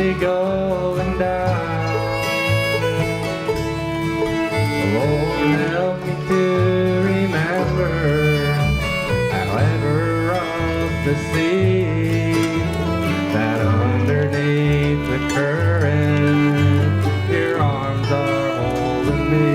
slowly going down. Lord, help me to remember, however rough the sea, that underneath the current, your arms are holding me.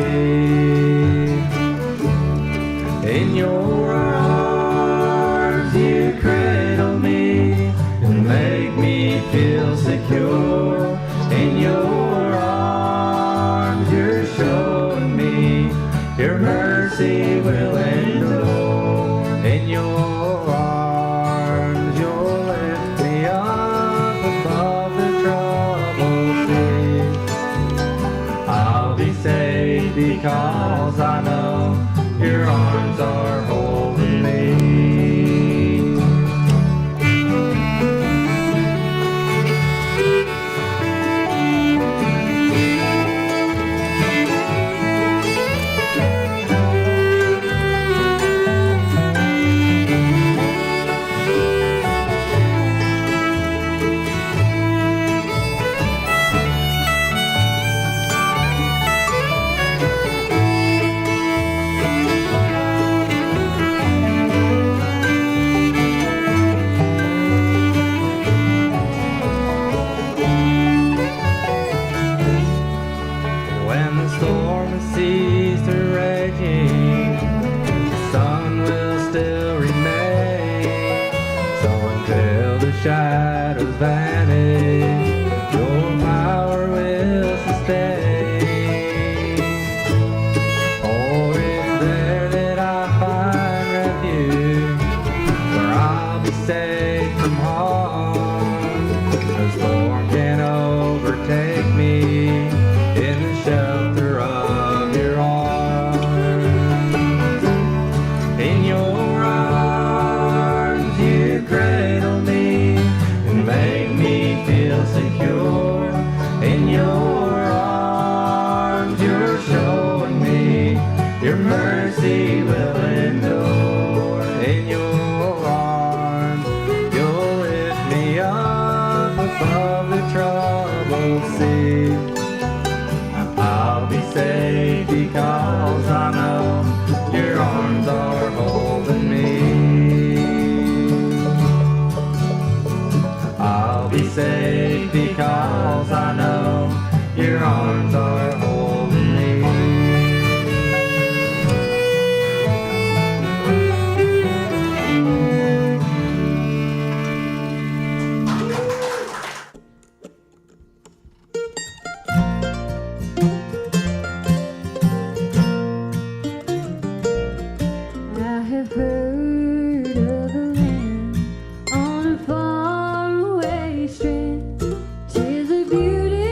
In your arms you cradle me and make me feel secure. In your arms you're showing me your mercy will endure. In your arms you'll lift me up above the troubled sea. I'll be safe because I know your arms are holding me. When the storm has ceased to raging, the sun will still remain. So until the shadows vanish, your power will sustain. For it's there that I find refuge, where I'll be safe from harm. The storm can overtake me in the shelter of your arms. In your arms you cradle me and make me feel secure. In your arms you're showing me your mercy will endure. In your arms you'll lift me up above the troubled sea. I'll be safe because I know your arms are holding me. I'll be safe because I know your arms are holding me. I have heard of a land on a faraway strand. 'Tis a beautiful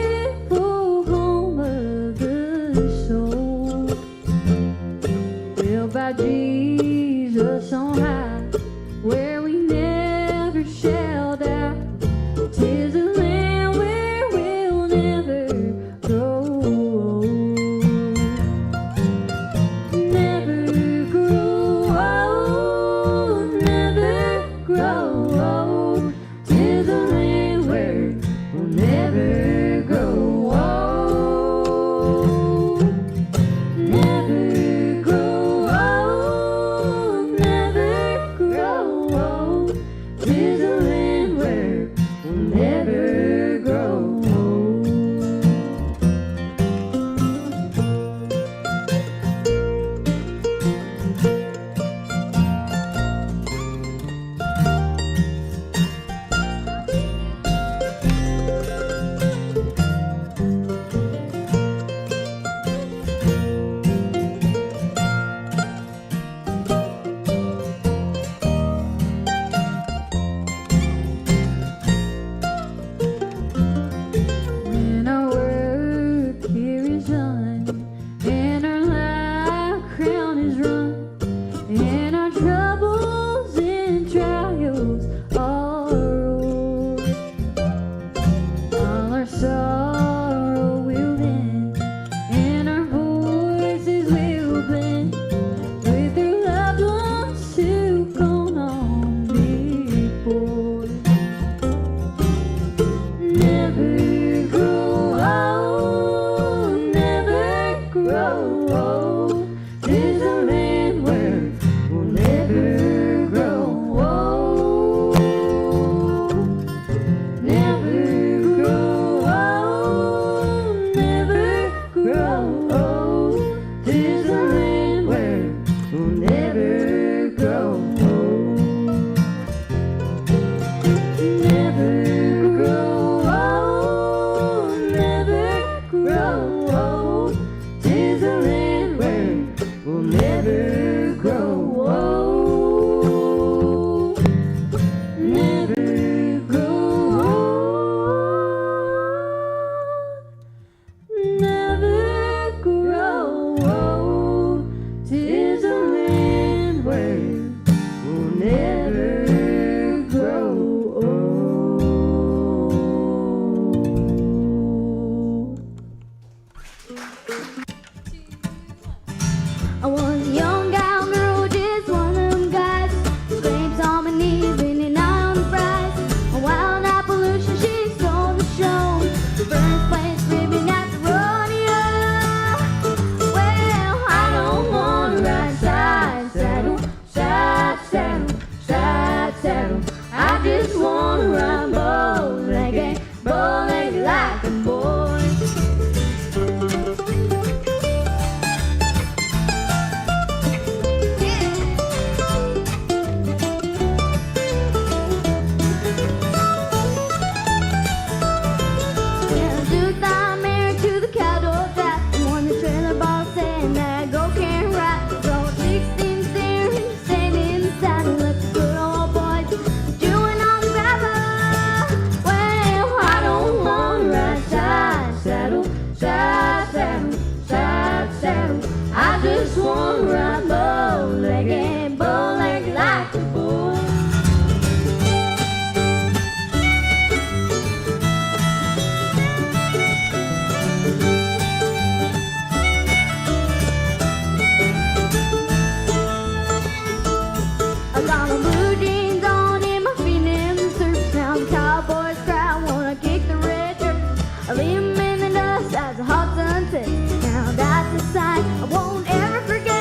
I leave him in the dust as a hot sunset. Now that's a sight I won't ever forget.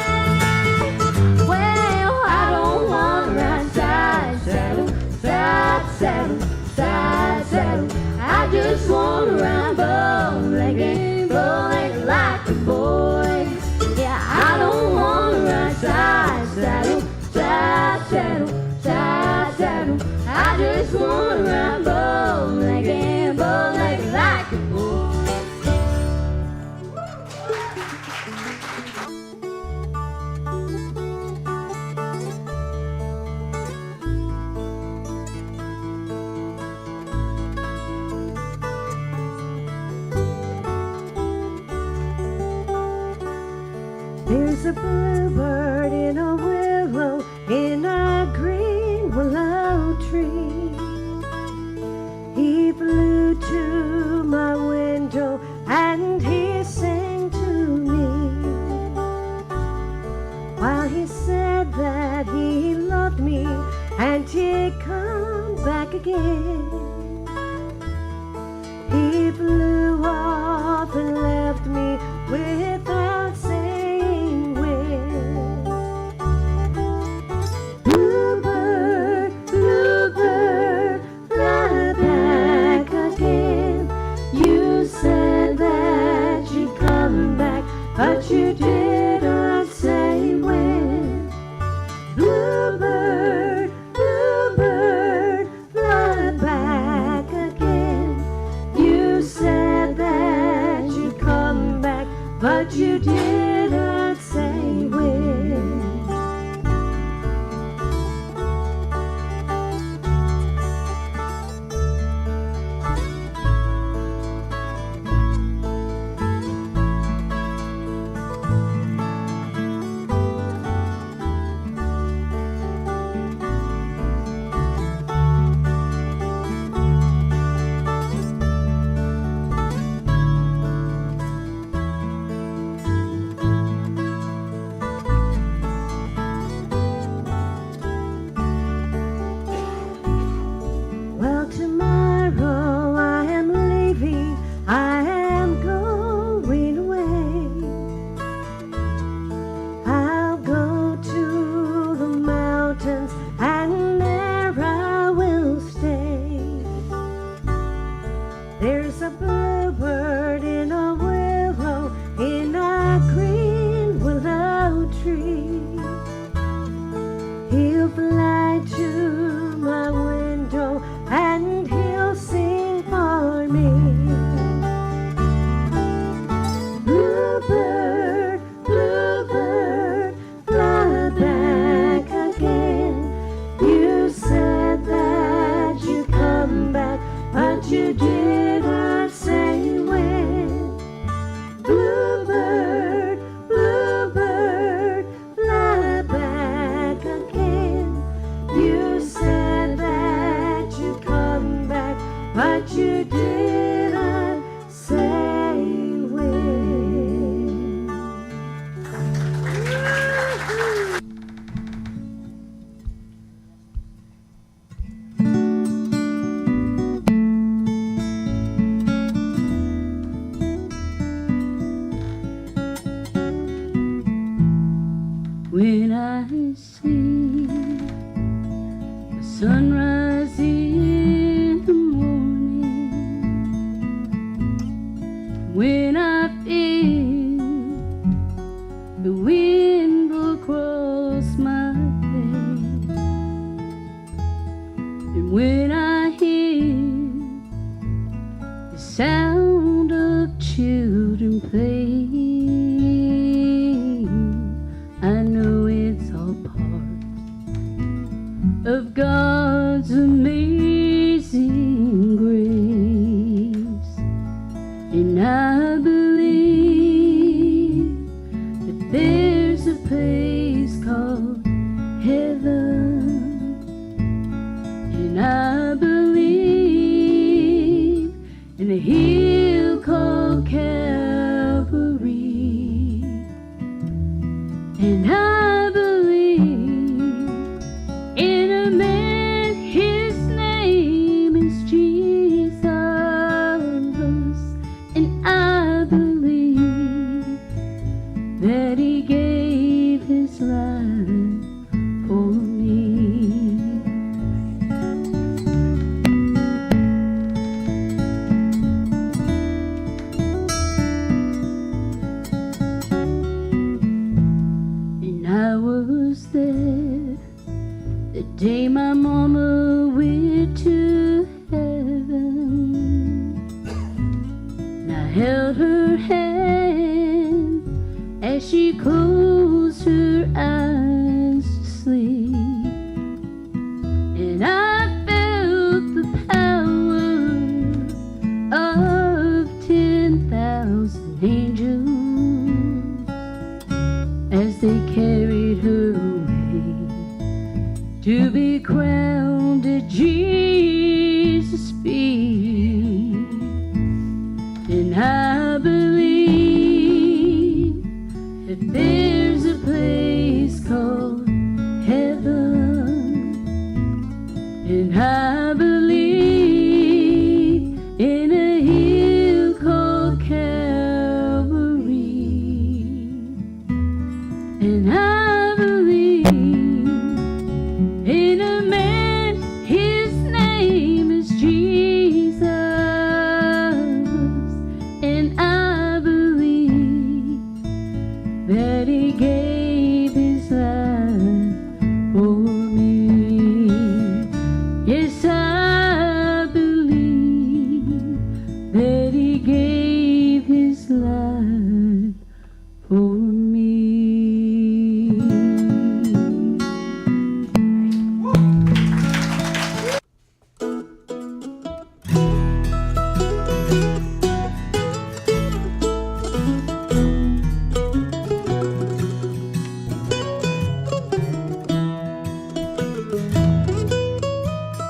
Well, I don't want to ride side saddle, side saddle, side saddle. I just want to ride bow-legged, bow-legged like a boy. Yeah, I don't want to ride side saddle, side saddle, side saddle. I just want to ride bow-legged, bow-legged like a boy. There's a bluebird in a willow, in a green willow tree. He flew to my window and he sang to me. While he said that he loved me and he'd come back again, he flew off and left me without saying when. Bluebird, bluebird, fly back again. You said that you'd come back, but you didn't say when. Bluebird, bluebird, fly back again. You said that you'd come back, but you didn't say when. Well, tomorrow I am leaving, I am going away. I'll go to the mountains and there I will stay. There's a bluebird in a willow, in a green willow tree. He'll fly to my window and he'll sing for me. Bluebird, bluebird, fly back again. You said that you'd come back, but you didn't say when. Bluebird, bluebird, fly back again. You said that you'd come back, but you didn't say when. When I see the sunrise in the morning, when I feel the wind blow across my face, and when I hear the sound of children playing, I know it's all part of God's amazing grace. And I believe that there's a place called heaven. And I believe in a hill called Calvary. And I believe in a man, his name is Jesus. held her hand as she closed her eyes to sleep. And I felt the power of 10,000 angels as they carried her away to be crowned at Jesus' feet. And I believe that there's a place called heaven, and I believe in a hill called Calvary, and I believe in a man, his name is Jesus, and I believe that he gave his life for me. Yes, I believe that he gave his life for me.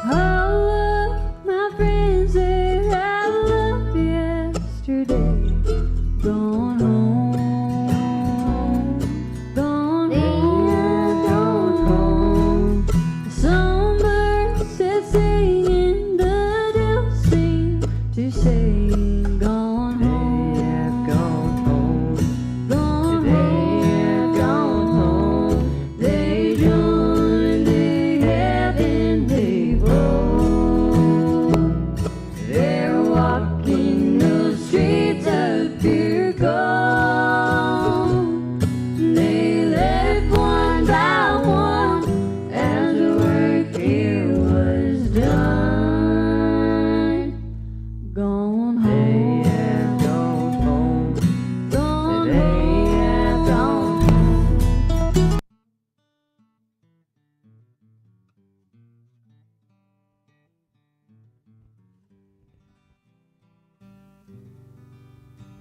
All of my friends that I loved yesterday gone home, gone home. Some birds that sing in the dew seem to say, gone home, gone home, gone home. They join the heavenly fold. They're walking the streets of pure gold. They left one by one as the work here was done. Gone home, gone home, gone home, gone home.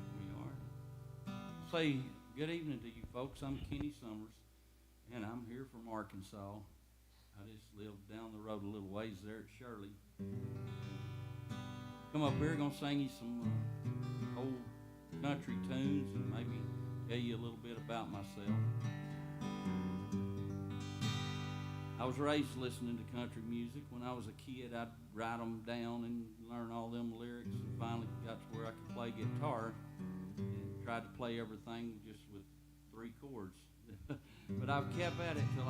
We are. Say good evening to you folks. I'm Kenny Summers, and I'm here from Arkansas. I just live down the road a little ways there at Shirley. Come up here, gonna sing you some old country tunes and maybe tell you a little bit about myself. I was raised listening to country music. When I was a kid, I'd write them down and learn all them lyrics, and finally got to where I could play guitar and tried to play everything just with 3 chords. But I've kept at it till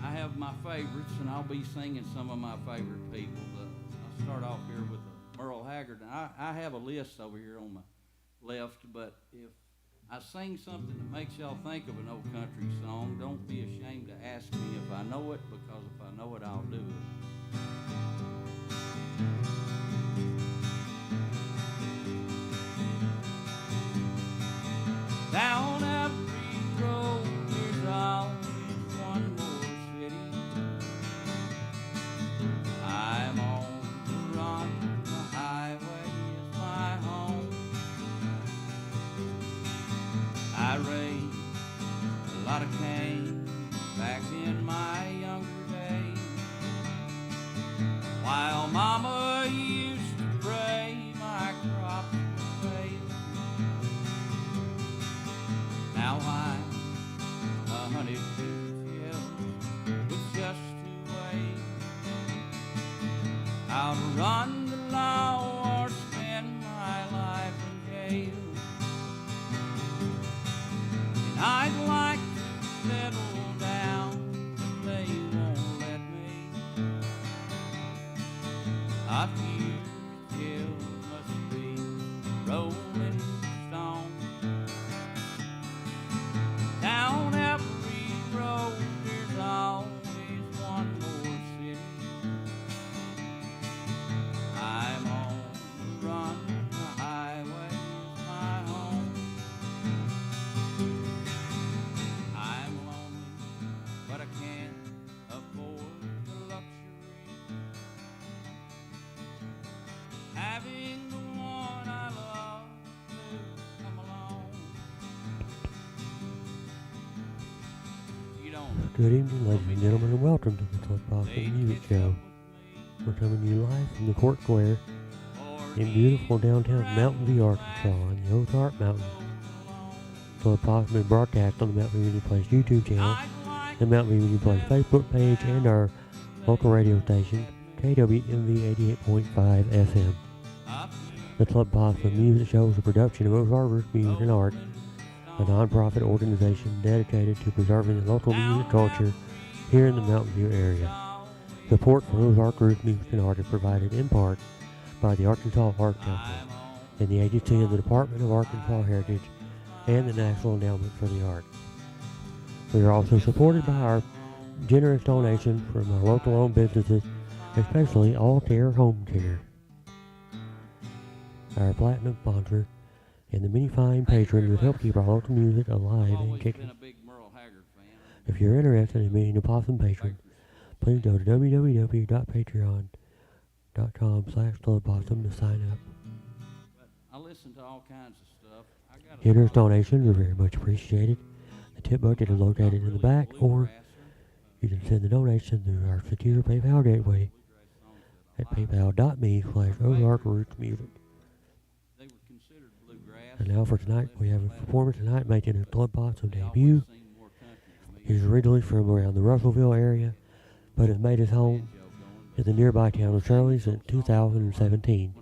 I have my favorites, and I'll be singing some of my favorite people. I'll start off here with Merle Haggard. I have a list over here on my left, but if I sing something that makes y'all think of an old country song, don't be ashamed to ask me if I know it, because if I know it, I'll do it. Down every road there's always one more city. I'm on the run, the highway is my home. I raised a lot of cane back in my younger days, while Mama used to pray my crops would fail. Now I'm 150 with just 2 ways: I'll run the law or spend my life in jail. And I'd like to settle down, but they won't let me. I feel must be rolling stone. Down every road there's always one more city. I'm on the run, the highway is Good evening, ladies and gentlemen, and welcome to the Possum Music Show. We're coming to you live from the Court Square in beautiful downtown Mountain View, Arkansas, on the Ozark Mountain. Possum is broadcast on the Mountain View Music Place YouTube channel, the Mountain View Music Place Facebook page, and our local radio station, KWMV 88.5 FM. The Club Possum Music Show is a production of Ozark Roots Music and Art, a non-profit organization dedicated to preserving the local music culture here in the Mountain View area. Support for Ozark Roots Music and Art is provided in part by the Arkansas Art Council and the agency of the Department of Arkansas Heritage and the National Endowment for the Arts. We are also supported by our generous donations from our local-owned businesses, especially All Care Home Care, our platinum sponsor, and the many fine patrons that help keep our local music alive and kicking. If you're interested in being a Possum patron, please go to www.patreon.com/clubpossum to sign up. I listen to all kinds of stuff. Generous donations are very much appreciated. The tip bucket is located in the back, or you can send the donation through our secure PayPal gateway at paypal.me/OzarkRootsMusic. And now for tonight, we have a performer tonight making his Club Possum debut. He's originally from around the Russellville area, but has made his home in the nearby town of Shirley since 2017.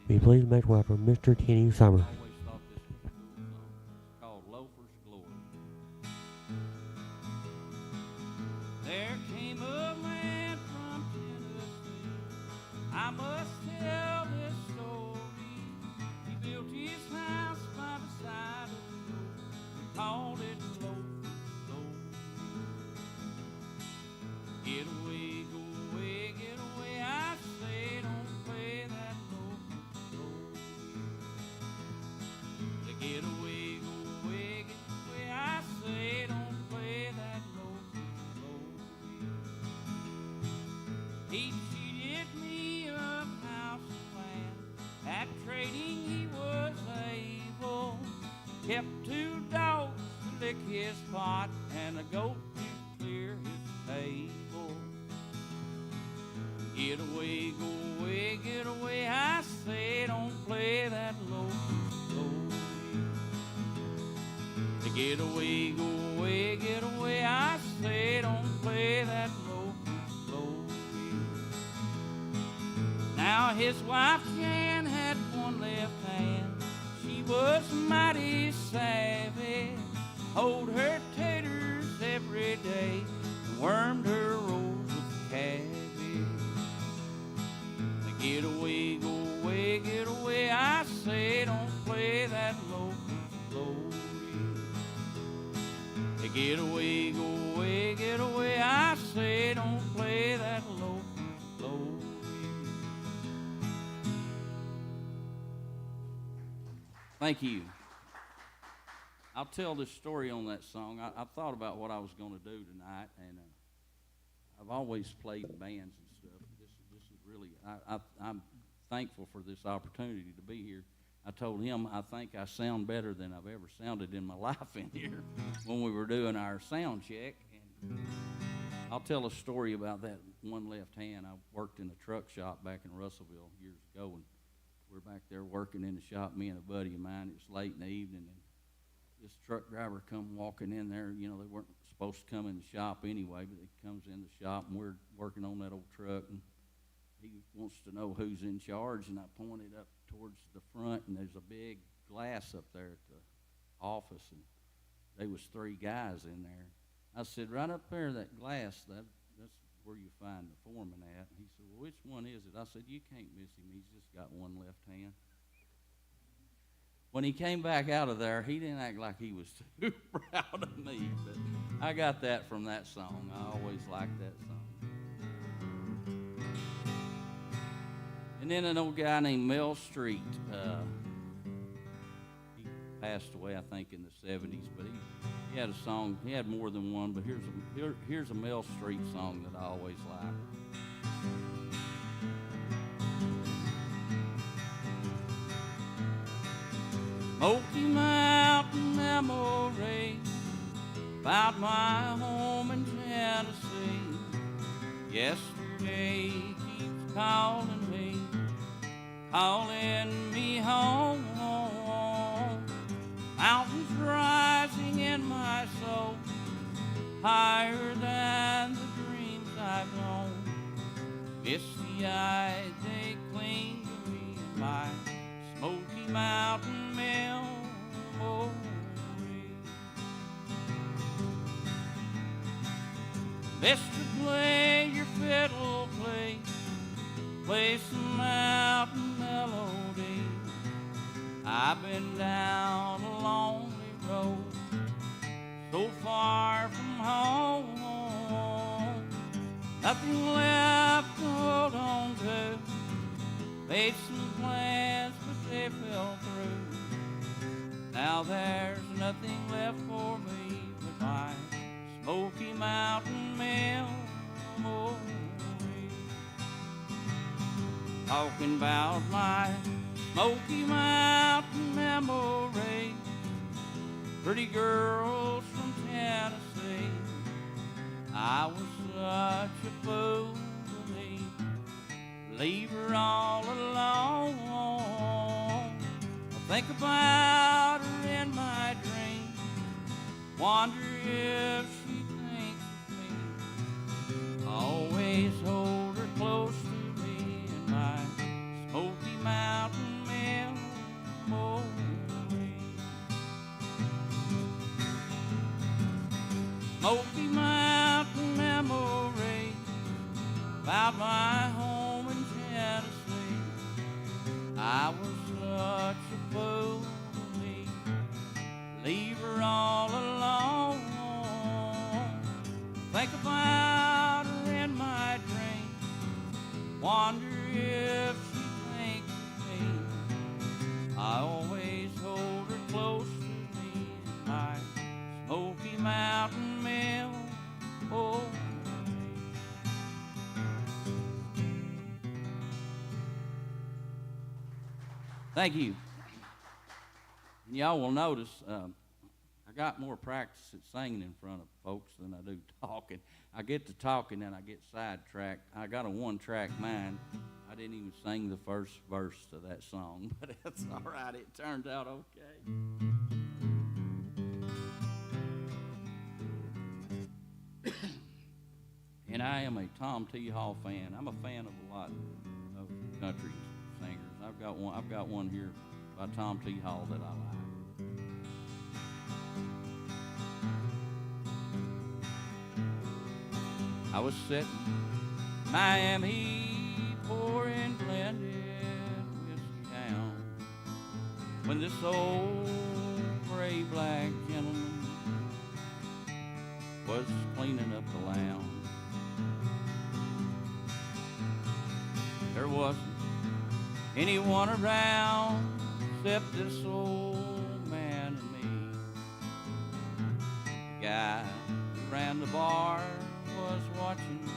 Will you please make welcome Mr. Kenny Summers. There came a man from Tennessee. I must tell this story. He built his house by the side of the road. We called it Loafers Glory. Get away, go away, get away. I say don't play that Loafers Glory. Get away, go away, get away. I say don't play that Loafers Glory. He cheated me of house and land. At trading he was able. Kept 2 dogs to lick his pot and a goat to clear his table. Get away, go away, get away. I say don't play that Loafers Glory. Get away, go away, get away. I say don't play that Loafers Glory. Now his wife Jan had one left hand. She was mighty savvy. Hold her taters every day and wormed her rolls of cabbage. Get away, go away, get away. I say don't play that Loafers Glory. Get away, go away, get away. I say don't play that Loafers Glory. Thank you. I'll tell this story on that song. I thought about what I was going to do tonight, and I've always played in bands and stuff. This is really, I'm thankful for this opportunity to be here. I told him I think I sound better than I've ever sounded in my life in here when we were doing our sound check. And I'll tell a story about that one left hand. I worked in a truck shop back in Russellville years ago, and we're back there working in the shop, me and a buddy of mine. It was late in the evening, and this truck driver come walking in there. You know, they weren't supposed to come in the shop anyway, but he comes in the shop, and we're working on that old truck, and he wants to know who's in charge, and I pointed up towards the front, and there's a big glass up there at the office, and there was 3 guys in there. I said, right up there, that glass, that's where you find the foreman at. And he said, well, which one is it? I said, you can't miss him. He's just got one left hand. When he came back out of there, he didn't act like he was too proud of me, but I got that from that song. I always liked that song. And then an old guy named Mel Street, he passed away, I think, in the 70s, but he had a song. He had more than one, but here's a Mel Street song that I always liked. Smoky Mountain M, about my home in Tennessee. Yesterday keeps calling me home. Mountains rising in my soul, higher than the dreams I've known. Misty-eyed, they cling to me in my Smoky Mountain memory. Mister, play your fiddle, play some mountain melody. I've been down a lonely road, so far from home, nothing left to hold on to. Made some plans, but they fell through. Now there's nothing left for me but my Smoky Mountain memory. Talking about my Smoky Mountain memory. Pretty girls from Tennessee. I was such a fool to leave her all alone. I think about her in my dreams, wonder if she thinks of me. Always hold her close to me in my Smoky Mountain memory. Smoky Mountain memory about my home in Tennessee. I was such a fool to leave her all alone. Think about her in my dreams, wonder if she thinks of me. I always hold her close to me in my Smoky Mountain memory. Thank you. And y'all will notice I got more practice at singing in front of folks than I do talking. I get to talking and I get sidetracked. I got a one-track mind. I didn't even sing the first verse to that song, but that's all right. It turned out okay. And I am a Tom T. Hall fan. I'm a fan of a lot of country singers. I've got one here by Tom T. Hall that I like. I was sitting in Miami pouring blended whiskey down when this old gray black gentleman was cleaning up the lounge. There wasn't anyone around except this old man and me. The guy who ran the bar was watching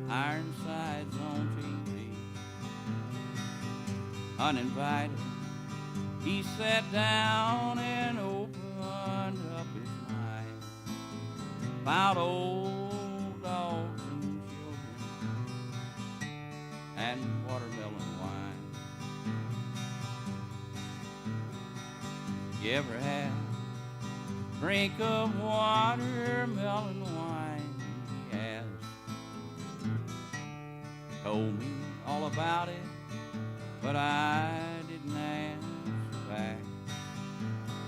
Ironsides on TV. Uninvited, he sat down and opened up his mind about old dogs and children and watermelon wine. You ever had a drink of watermelon wine? He asked. Told me all about it, but I didn't answer back.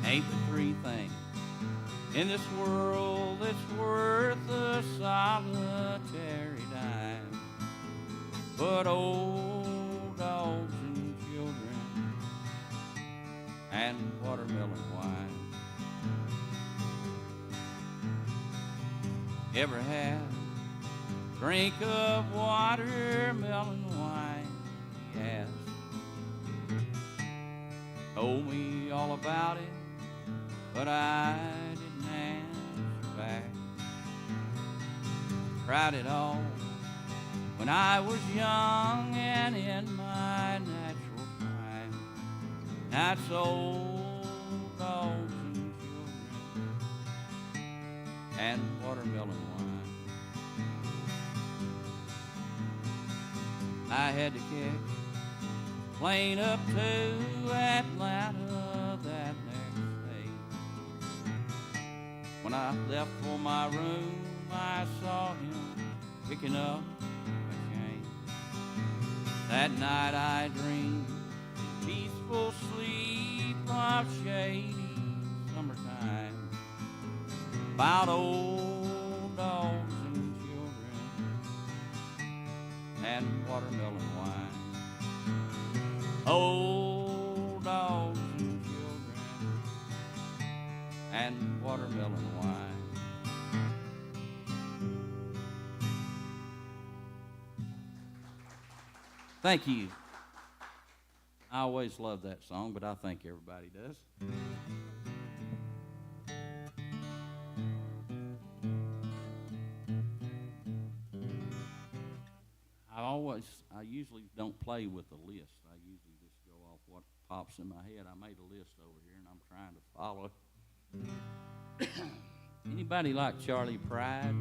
Ain't the three things in this world that's worth a solitary dime but old dogs and children and watermelon wine. Ever had a drink of watermelon wine? He asked. Told me all about it, but I didn't answer back. Tried it all when I was young and in my natural prime. That's old dogs and children and watermelon wine. I had to catch a plane up to Atlanta that next day. When I left for my room, I saw him picking up a chain. That night I dreamed peaceful sleep of shady summertime, about old dogs and children and watermelon wine. Old dogs and children and watermelon wine. Thank you. I always love that song, but I think everybody does. I usually don't play with a list. I usually just go off what pops in my head. I made a list over here, and I'm trying to follow. Anybody like Charlie Pride?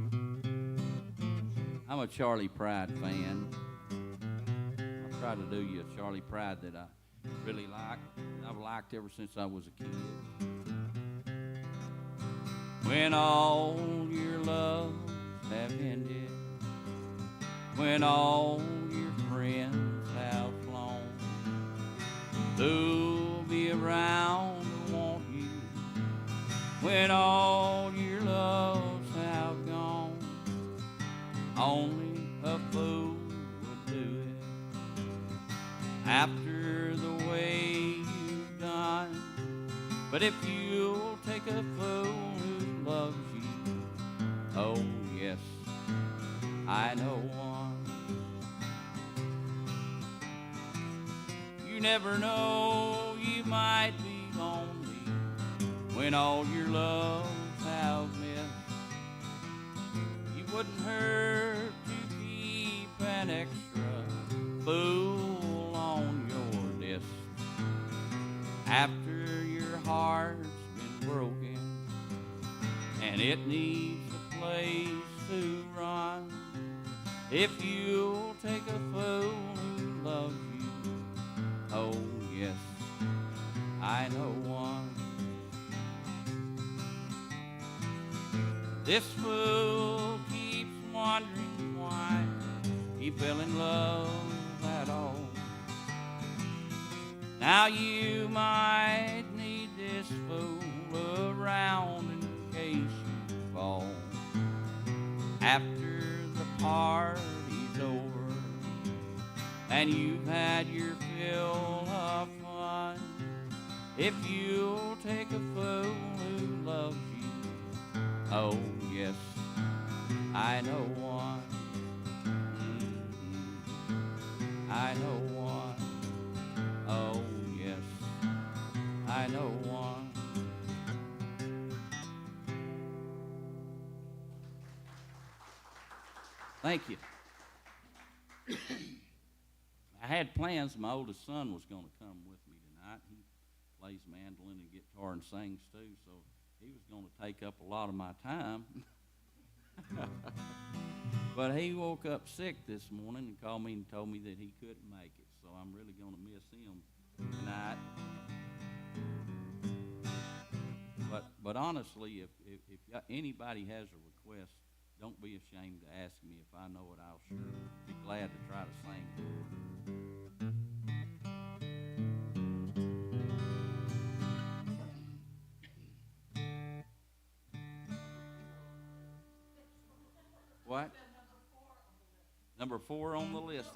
I'm a Charlie Pride fan. I'll try to do you a Charlie Pride that I really like. I've liked ever since I was a kid. When all your loves have ended, when all your friends have flown, who'll be around to want you when all your loves have gone? Only a fool would do it after the way you've done. But if you'll take a fool who loves you, oh yes, I know one. You never know, you might be lonely when all your loves have missed. You wouldn't hurt to keep an extra fool on your list. After your heart's been broken and it needs a place to run, if you'll take a fool who loves you, oh yes, I know one. This fool keeps wondering why he fell in love at all. Now you might need this fool around in case you fall. After the party's over and you've had your fill of fun, if you'll take a fool who loves you, oh yes, I know one. I know one. Oh yes, I know one. Thank you. I had plans. My oldest son was going to come with me tonight. He plays mandolin and guitar and sings too, so he was going to take up a lot of my time. But he woke up sick this morning and called me and told me that he couldn't make it, so I'm really going to miss him tonight. But honestly, if anybody has a request, don't be ashamed to ask me. If I know it, I'll sure be glad to try to sing it. What? Number 4 on the list.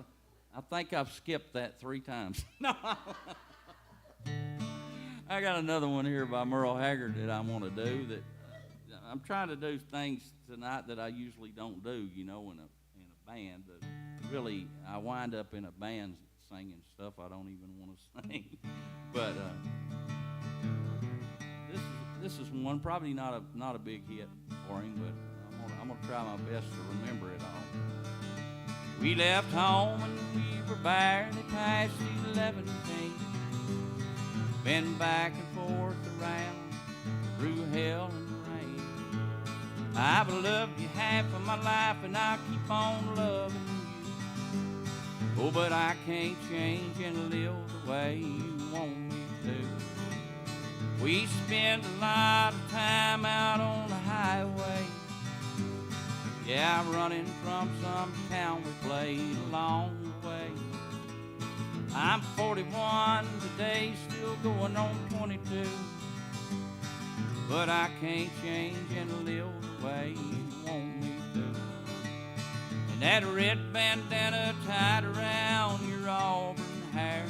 I think I've skipped that 3 times. No. I got another one here by Merle Haggard that I want to do. That I'm trying to do things tonight that I usually don't do, you know, in a band. But really, I wind up in a band singing stuff I don't even want to sing. But this is one probably not a big hit for him, but I'm gonna try my best to remember it all. We left home and we were barely past 11. Been back and forth around through hell and rain. I've loved you half of my life and I'll keep on loving you. Oh, but I can't change and live the way you want me to. We spend a lot of time out on the highway. Yeah, running from some town we played along the way. I'm 41 today, still going on 22. But I can't change and live the way you want me to. And that red bandana tied around your auburn hair,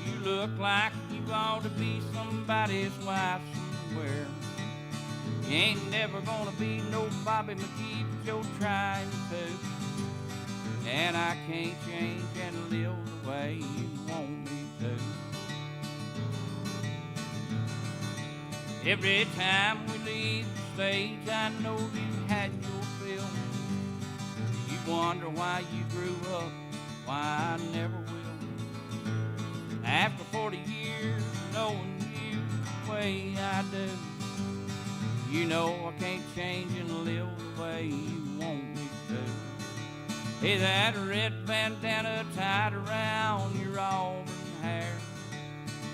you look like you ought to be somebody's wife somewhere. You ain't never gonna be no Bobby McGee, but you're trying to. And I can't change and live the way you want me to. Every time we leave the stage, I know you had your fill. You wonder why you grew up, why I never will. After 40 years knowing you the way I do, you know I can't change and live the way you want me to. Hey, that red bandana tied around your auburn hair,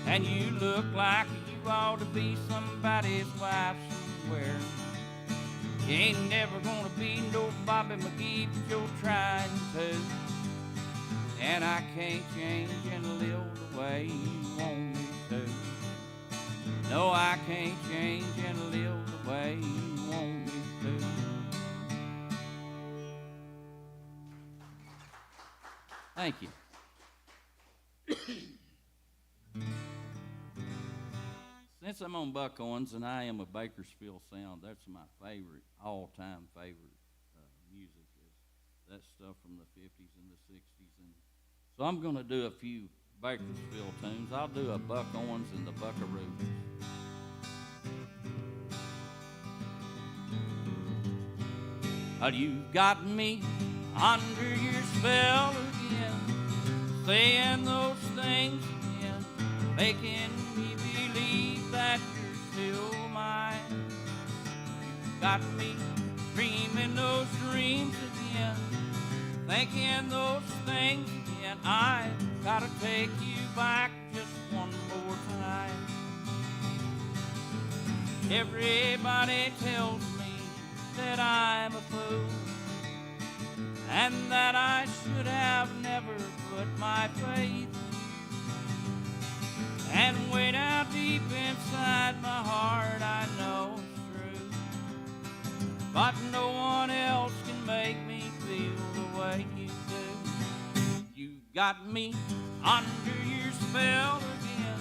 and you look like you ought to be somebody's wife somewhere. You ain't never gonna be no Bobby McGee, but you're trying to. And I can't change and live the way you want me to. No, I can't change and live the way you want me to. Thank you. Since I'm on Buck Owens and I am a Bakersfield sound, that's my favorite, all-time favorite music, is that stuff from the 50s and the 60s. And so I'm going to do a few Bakersfield tunes. I'll do a Buck Owens and the Buckaroos. You've got me under your spell again, saying those things again, making me believe that you're still mine. You've got me dreaming those dreams again, thinking those things again. I gotta take you back just one more time. Everybody tells me that I'm a fool, and that I should have never put my faith in you. And way down deep inside my heart I know it's true, but no one else can make me feel the way you do. You got me under your spell again,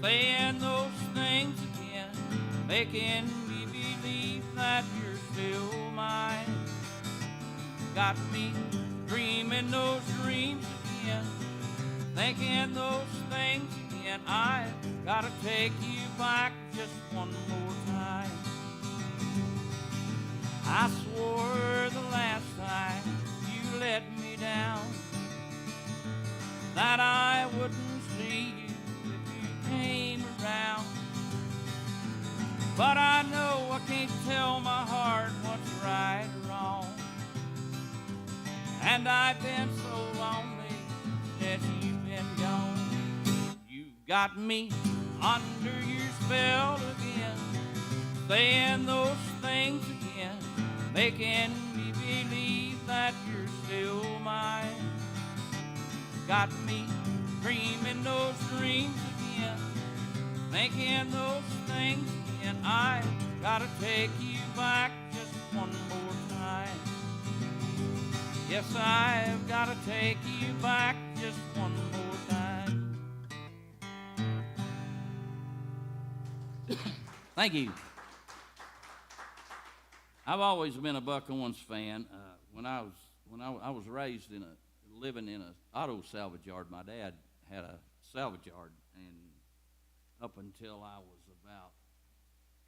saying those things again, making me believe that you're still mine. You got me dreaming those dreams again, thinking those things again. I gotta take you back just one more time. I swore the last time you let me down that I wouldn't see you if you came around. But I know I can't tell my heart what's right or wrong, and I've been so lonely since you've been gone. You got me under your spell again, saying those things again, making me believe that you're still mine. You got me dreaming those dreams again, thinking those things again. I gotta take you back just one more time. Yes, I've gotta take you back just one more time. Thank you. I've always been a Buck Owens fan. When I was raised living in an auto salvage yard. My dad had a salvage yard, and up until I was about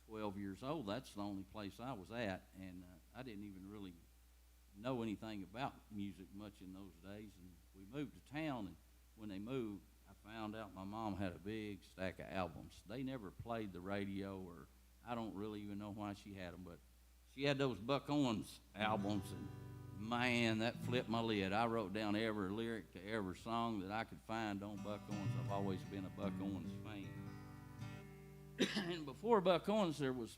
12 years old, that's the only place I was at, and I didn't even really know anything about music much in those days. And we moved to town, and when they moved, I found out my mom had a big stack of albums. They never played the radio, or I don't really even know why she had them, but she had those Buck Owens albums, and man, that flipped my lid. I wrote down every lyric to every song that I could find on Buck Owens. I've always been a Buck Owens fan. And before Buck Owens, there was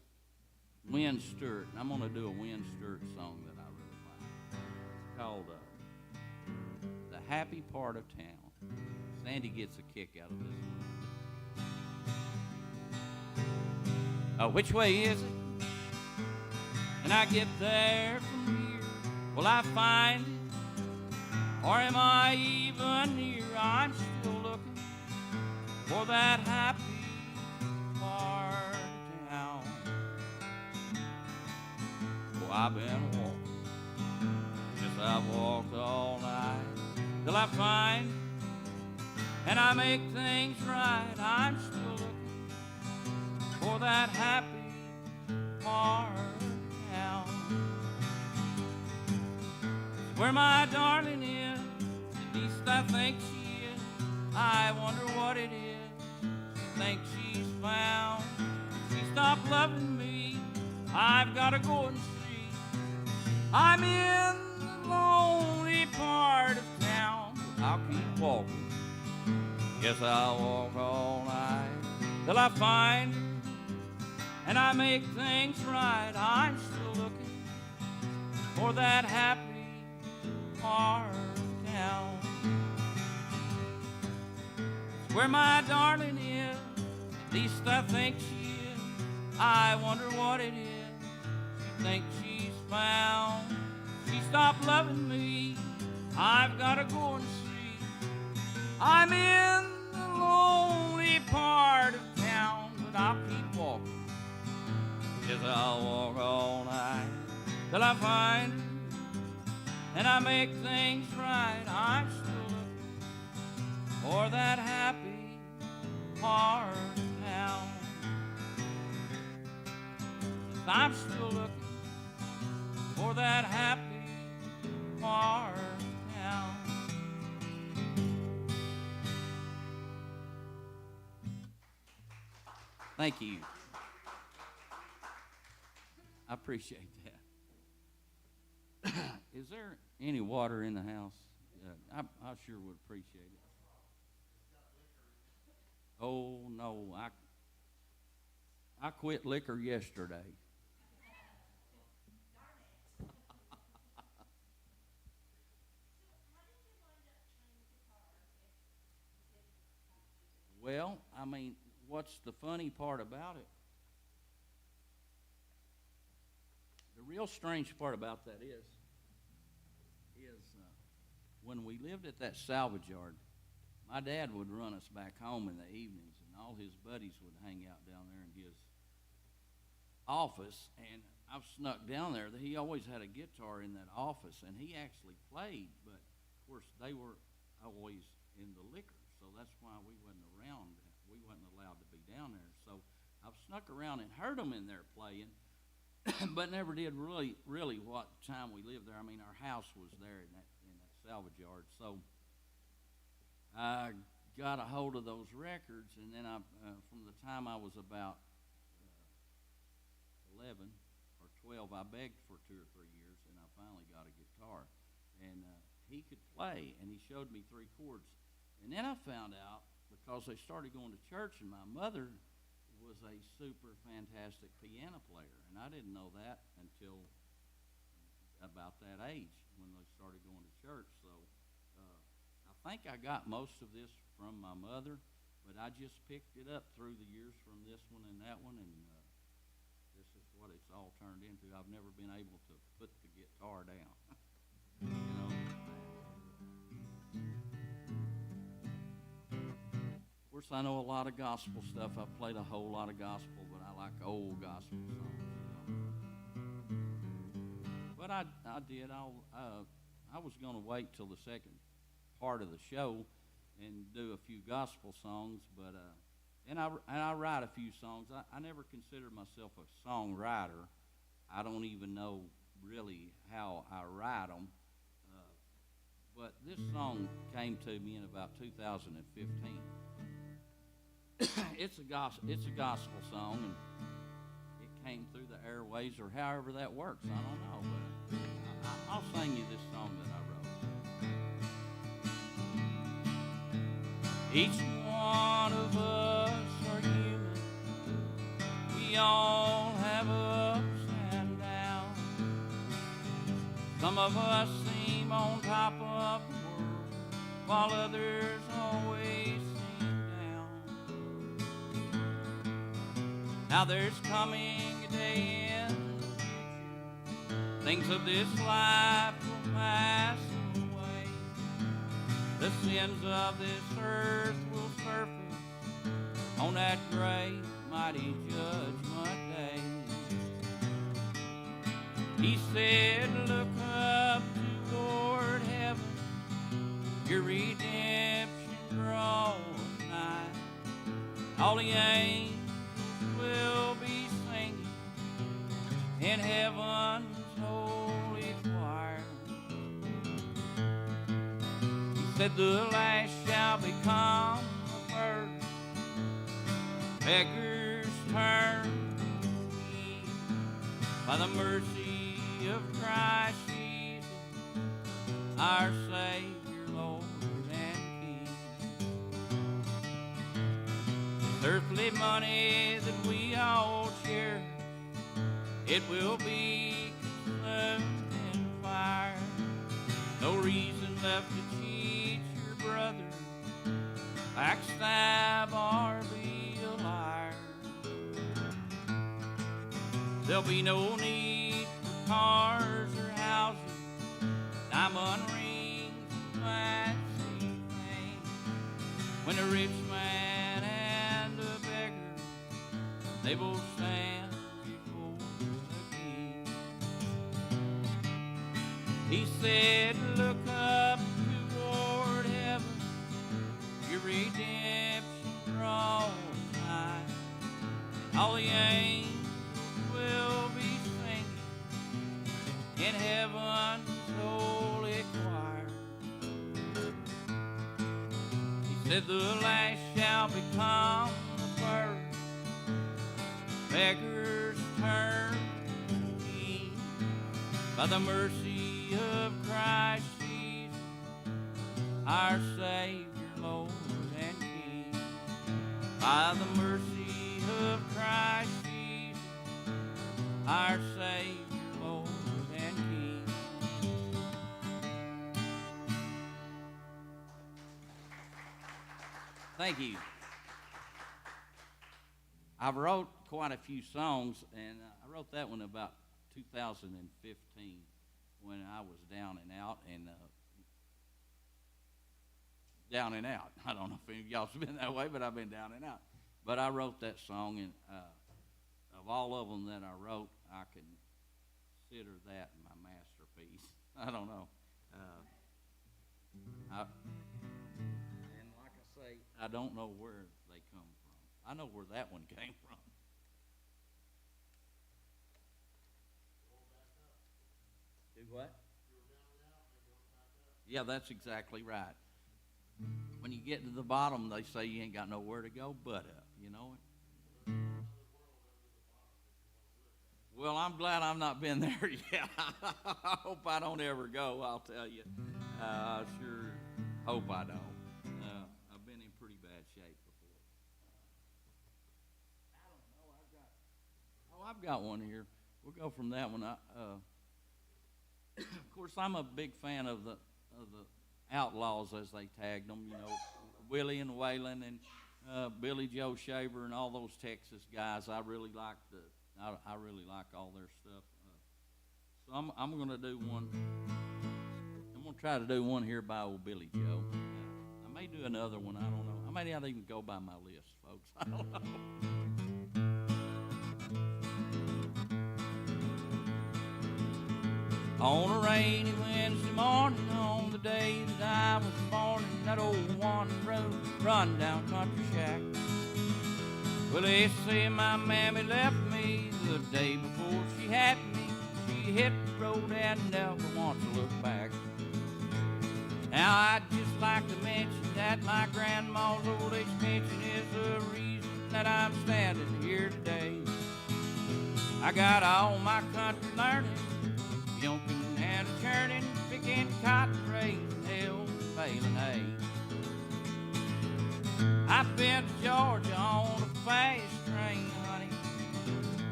Win Stewart, and I'm going to do a Win Stewart song that I really like. It's called The Happy Part of Town. Sandy gets a kick out of this one. Which way is it? And I get there from here. Will I find it? Or am I even near? I'm still looking for that happy part of town. Oh, I've been walking, yes, I've walked all night, till I find it, and I make things right. I'm still looking for that happy part of town. Where my darling is, at least I think she is. I wonder what it is she thinks she's found. She stopped loving me, I've got to go and see. I'm in the lonely part of town. I'll keep walking, yes, I'll walk all night, till I find her, and I make things right. I'm still looking for that happy part of town. Where my darling is, at least I think she is. I wonder what it is she thinks she's found. She stopped loving me, I've got to go and see. I'm in the lonely part of town, but I'll keep walking, yes, I'll walk all night, till I find her, and I make things right. I'm still looking for that happy part of town. I'm still looking for that happy part of town. Thank you. I appreciate that. Is there any water in the house? I sure would appreciate it. Oh, no. I quit liquor yesterday. Well, I mean, what's the funny part about it? The real strange part about that is when we lived at that salvage yard, my dad would run us back home in the evenings, and all his buddies would hang out down there in his office, and I've snuck down there. He always had a guitar in that office, and he actually played, but of course they were always in the liquor, so that's why we wasn't around. We wasn't allowed to be down there. So I've snuck around and heard them in there playing, but never did really what time we lived there. I mean, our house was there in that salvage yard. So I got a hold of those records, and then from the time I was about 11 or 12, I begged for 2 or 3 years, and I finally got a guitar. And he could play, and he showed me 3 chords. And then I found out, because they started going to church, and my mother was a super fantastic piano player, and I didn't know that until about that age when they started going to church. So I think I got most of this from my mother, but I just picked it up through the years from this one and that one, and this is what it's all turned into. I've never been able to put the guitar down. You know. Of course, I know a lot of gospel stuff. I've played a whole lot of gospel, but I like old gospel songs. You know. But I did. I was going to wait till the second part of the show and do a few gospel songs, but and I write a few songs. I never considered myself a songwriter. I don't even know really how I write them. But this song came to me in about 2015. It's a gospel song, and it came through the airways or however that works. I don't know, but I'll sing you this song that I wrote. Each one of us are human. We all have ups and downs. Some of us seem on top of the world, while others always seem down. Now there's coming a day in the future, things of this life will pass away. The sins of this earth will surface on that great mighty judgment day. He said, look up toward heaven, your redemption draws nigh. All the angels will be singing in heaven's holy choir. He said the last shall become the first, beggars turn to me. By the mercy of Christ Jesus, our Savior, Lord and King. This earthly money that we all share, it will be consumed in fire. No reason left to cheat your brother, backstab or be a liar. There'll be no need for cars or houses, diamond rings and fancy things. When a rich man and a beggar, they both stand before the King. He said, look up toward heaven, your redemption draws nigh. All the angels will be singing in heaven's holy choir. He said the last shall become the first, beggars turn to me. By the mercy of Christ Jesus, our Savior, Lord and King. By the mercy of Christ Jesus, our Savior, Lord and King. Thank you. I wrote quite a few songs, and I wrote that one about 2015 when I was down and out, down and out. I don't know if any of y'all's been that way, but I've been down and out. But I wrote that song, and of all of them that I wrote, I consider that my masterpiece. I don't know. And like I say, I don't know where they come from. I know where that one came from. Do what? Yeah, that's exactly right. When you get to the bottom, they say you ain't got nowhere to go but up. You know it? Well, I'm glad I've not been there yet. I hope I don't ever go, I'll tell you. I sure hope I don't. I've been in pretty bad shape before. I don't know. I've got one here. We'll go from that one. Of course, I'm a big fan of the Outlaws, as they tagged them. You know, Willie and Waylon and Billy Joe Shaver and all those Texas guys. I really like all their stuff. So I'm going to do one. I'm going to try to do one here by old Billy Joe. I may do another one. I don't know. I may not even go by my list, folks. I don't know. On a rainy Wednesday morning, on the day that I was born, in that old one road run down country shack. Well, they say my mammy left me the day before she had me. She hit the road and never once looked back. Now I'd just like to mention that my grandma's old age pension is the reason that I'm standing here today. I I got all my country learning, milking and a churning, picking cotton, raising hell, baling hay. I've been to Georgia on a fast train, honey.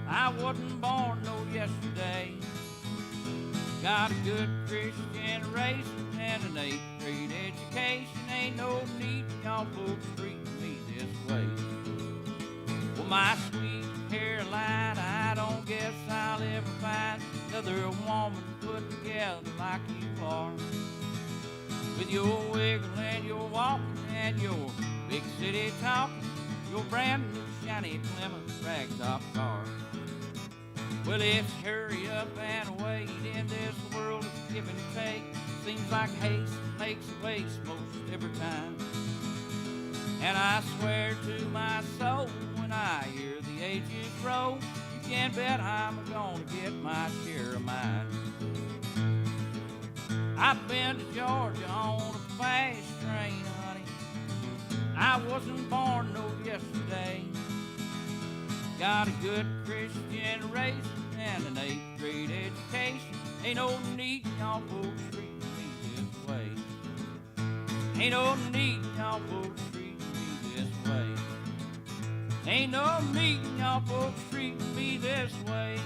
I wasn't born no yesterday. Got a good Christian raising and an 8th grade education. Ain't no need y'all folks treating me this way. Well, my sweet Caroline, I don't guess I'll ever find another woman put together like you are. With your wiggle and your walking and your big city talking, your brand new shiny Plymouth ragtop car. Well, it's hurry up and wait in this world of give and take. Seems like haste makes waste most every time. And I swear to my soul, when I hear the ages roll, you can bet I'm gonna get my share of mine. I've been to Georgia on a fast train, honey. I wasn't born no yesterday. Got a good Christian raising and an 8th grade education. Ain't no need y'all folks treating me this way. Ain't no need y'all folks treating me this way. Ain't no need y'all folks treating me this way.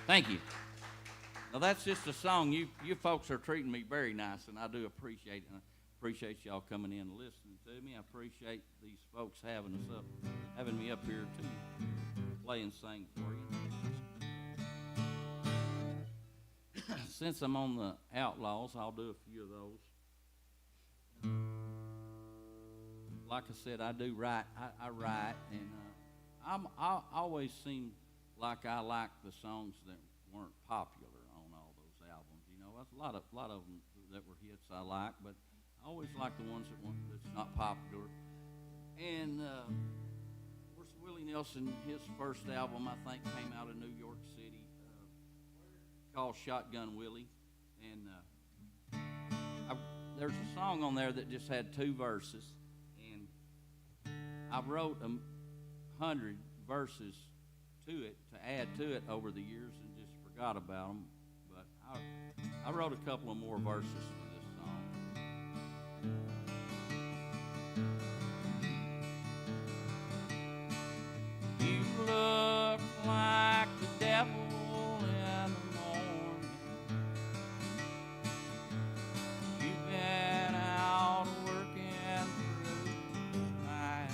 Thank you. Now that's just a song. You folks are treating me very nice, and I do appreciate it. Appreciate y'all coming in and listening to me. I appreciate these folks having me up here to play and sing for you. Since I'm on the Outlaws, I'll do a few of those. Like I said, I do write. I write, and I always seem like I like the songs that weren't popular on all those albums. You know, that's a lot of them that were hits I like, but I always like the ones that's not popular. And of course, Willie Nelson, his first album, I think, came out of New York City, called Shotgun Willie. And there's a song on there that just had 2 verses. And I wrote 100 verses to it, to add to it over the years, and just forgot about them. But I wrote a couple of more verses for this song. You look like the devil in the morning. You've been out working through the night,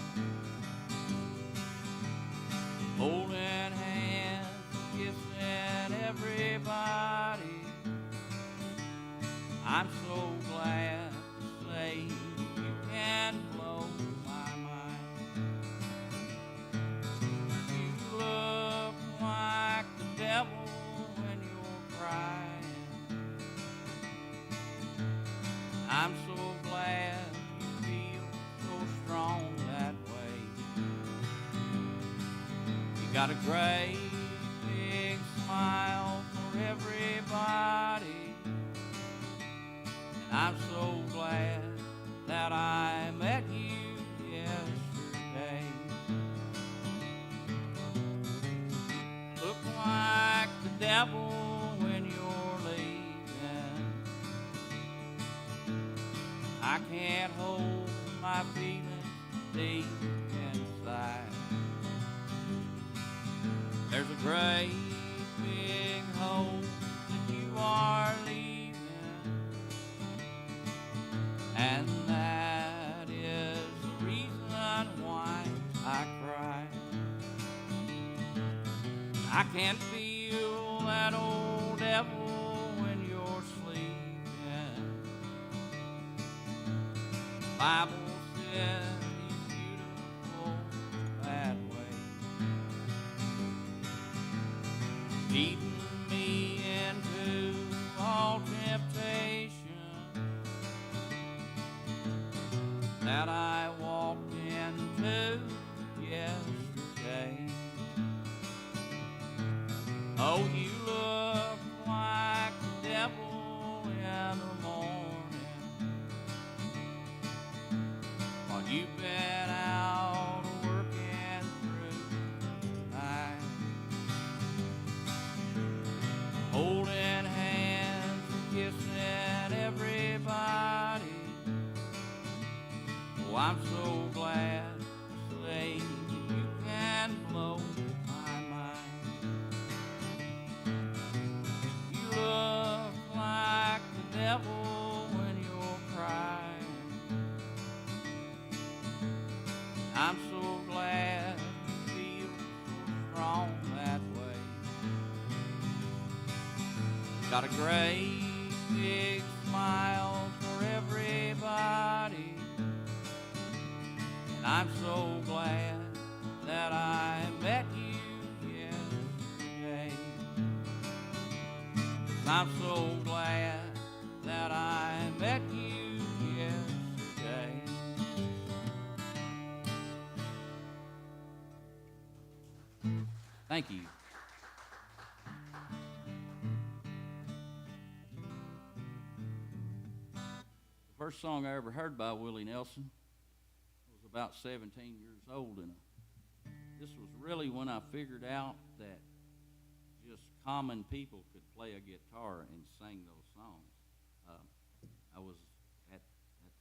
holding hands, kissing everybody. I'm so glad to say you can blow my mind. You look like the devil when you're crying. I'm so glad you feel so strong that way. You got a great big smile for everybody. I'm so glad that I met you yesterday. Look like the devil when you're leaving. I can't hold my feelings deep inside. There's a great big hole that you are leaving. And that is the reason why I cry. I can feel that old devil when you're sleeping. Bible says he's beautiful that way, leading me into all temptation that I walked into yesterday. Oh, you look like the devil in the morning, while you've been out working I'm so glad to say you can blow my mind. You look like the devil when you're crying. I'm so glad you feel so strong that way. Got a great big smile for everybody. And I'm so glad that I met you yesterday. I'm so glad that I met you yesterday. Thank you. The first song I ever heard by Willie Nelson was about 17 years old, and this was really when I figured out that just common people could play a guitar and sing those songs. I was at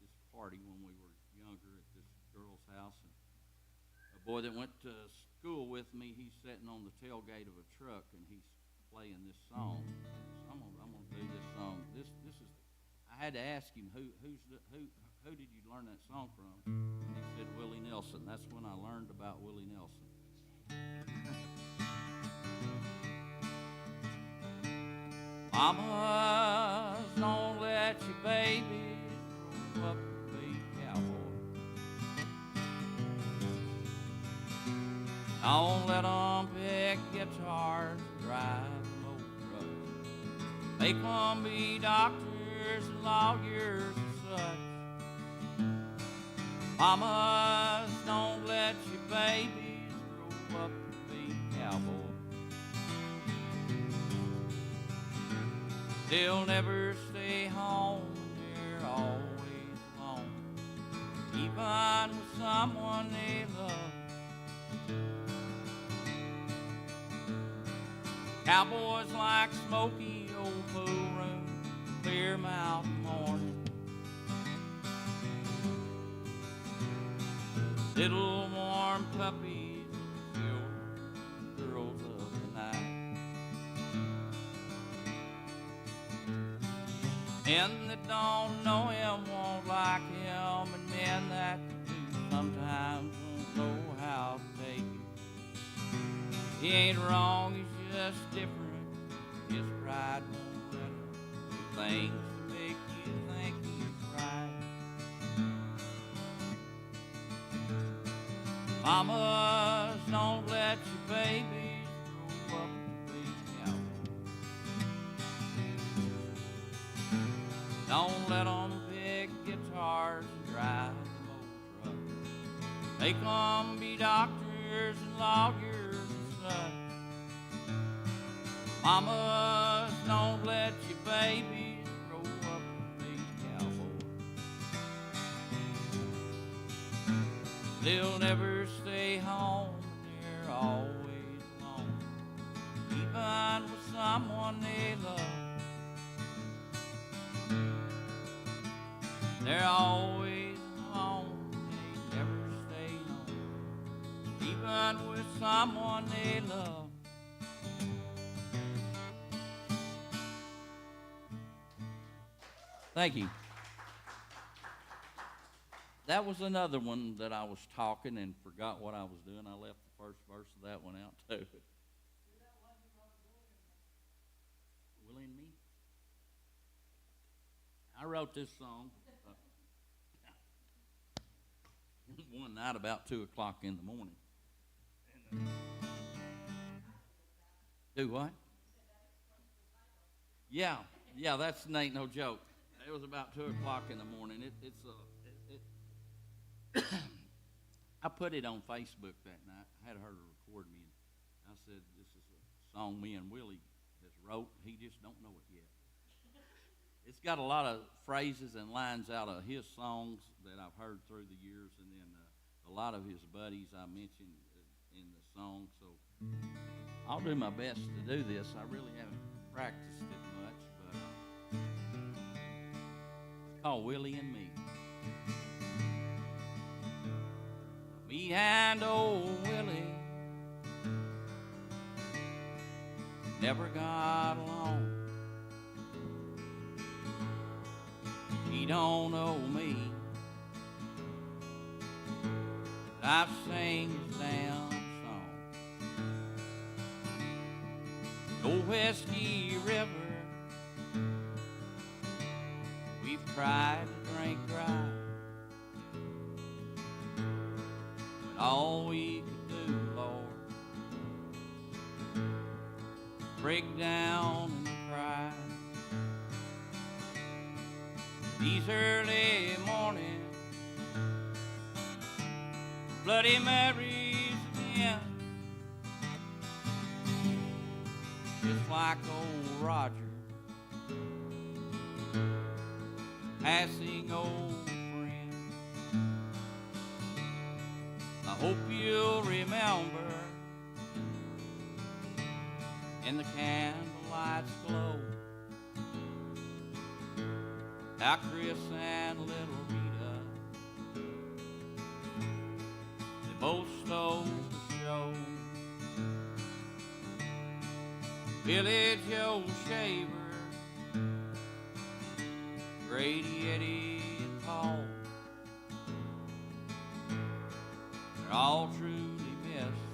this party when we were younger at this girl's house, and a boy that went to school with me, he's sitting on the tailgate of a truck, and he's playing this song. So I'm gonna do this song. This is. I had to ask him who did you learn that song from? And he said Willie Nelson. That's when I learned about Willie Nelson. Mamas, don't let your babies grow up to be cowboys. Don't let them pick guitars and drive old trucks. Make them be doctors and lawyers and such. Mamas, don't let your babies grow up to be cowboys. They'll never stay home, they're always alone, even with someone they love. Cowboys like smoky old pool room, clear mountain morning. Little warm puppies, children, girls of the night. Men that don't know him won't like him, and men that do sometimes won't know how to take it. He ain't wrong, he's just different. His pride won't let him do things to make you think he's right. Mamas, don't let your babies grow up to be cowboys. Don't let them pick guitars and drive them old trucks. Make them be doctors and lawyers and such. Mamas, don't let your babies grow up to be cowboys. They'll never stay home, they're always alone, even with someone they love. They're always alone, they never stay home, even with someone they love. Thank you. That was another one that I was talking and forgot what I was doing. I left the first verse of that one out too. Willie and me. I wrote this song one night about 2 o'clock in the morning. Do what? Yeah, that's ain't no joke. It was about 2 o'clock in the morning. I put it on Facebook that night. I had her to record me, and I said, "This is a song me and Willie has wrote. He just don't know it yet." It's got a lot of phrases and lines out of his songs that I've heard through the years, and then a lot of his buddies I mentioned in the song. So I'll do my best to do this. I really haven't practiced it much, but it's called Willie and Me. Me and old Willie never got along. He don't know me, but I've sang his damn song. Old Whiskey River, we've tried to drink dry, but all we could do, Lord, break down and cry. These early mornings, Bloody Marys again, just like old Roger passing old friends. I hope you'll remember in the candlelight's glow how Chris and little Rita, they both stole the show. Billy Joe Shaver, Grady, Eddie, and Paul, they're all truly missed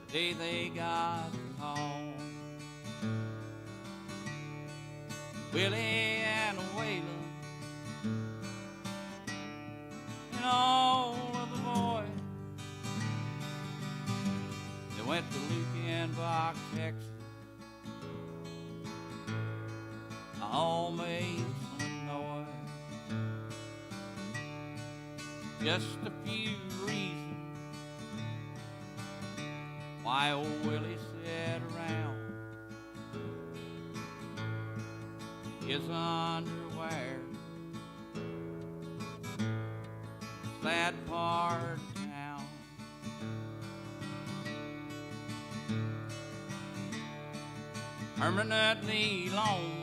the day they got the call. Willie and Waylon and all of the boys, they went to Lukenbach, Texas. All made some noise. Just a few reasons why old Willie sat around his underwear. Sad part of town. Permanently lonely,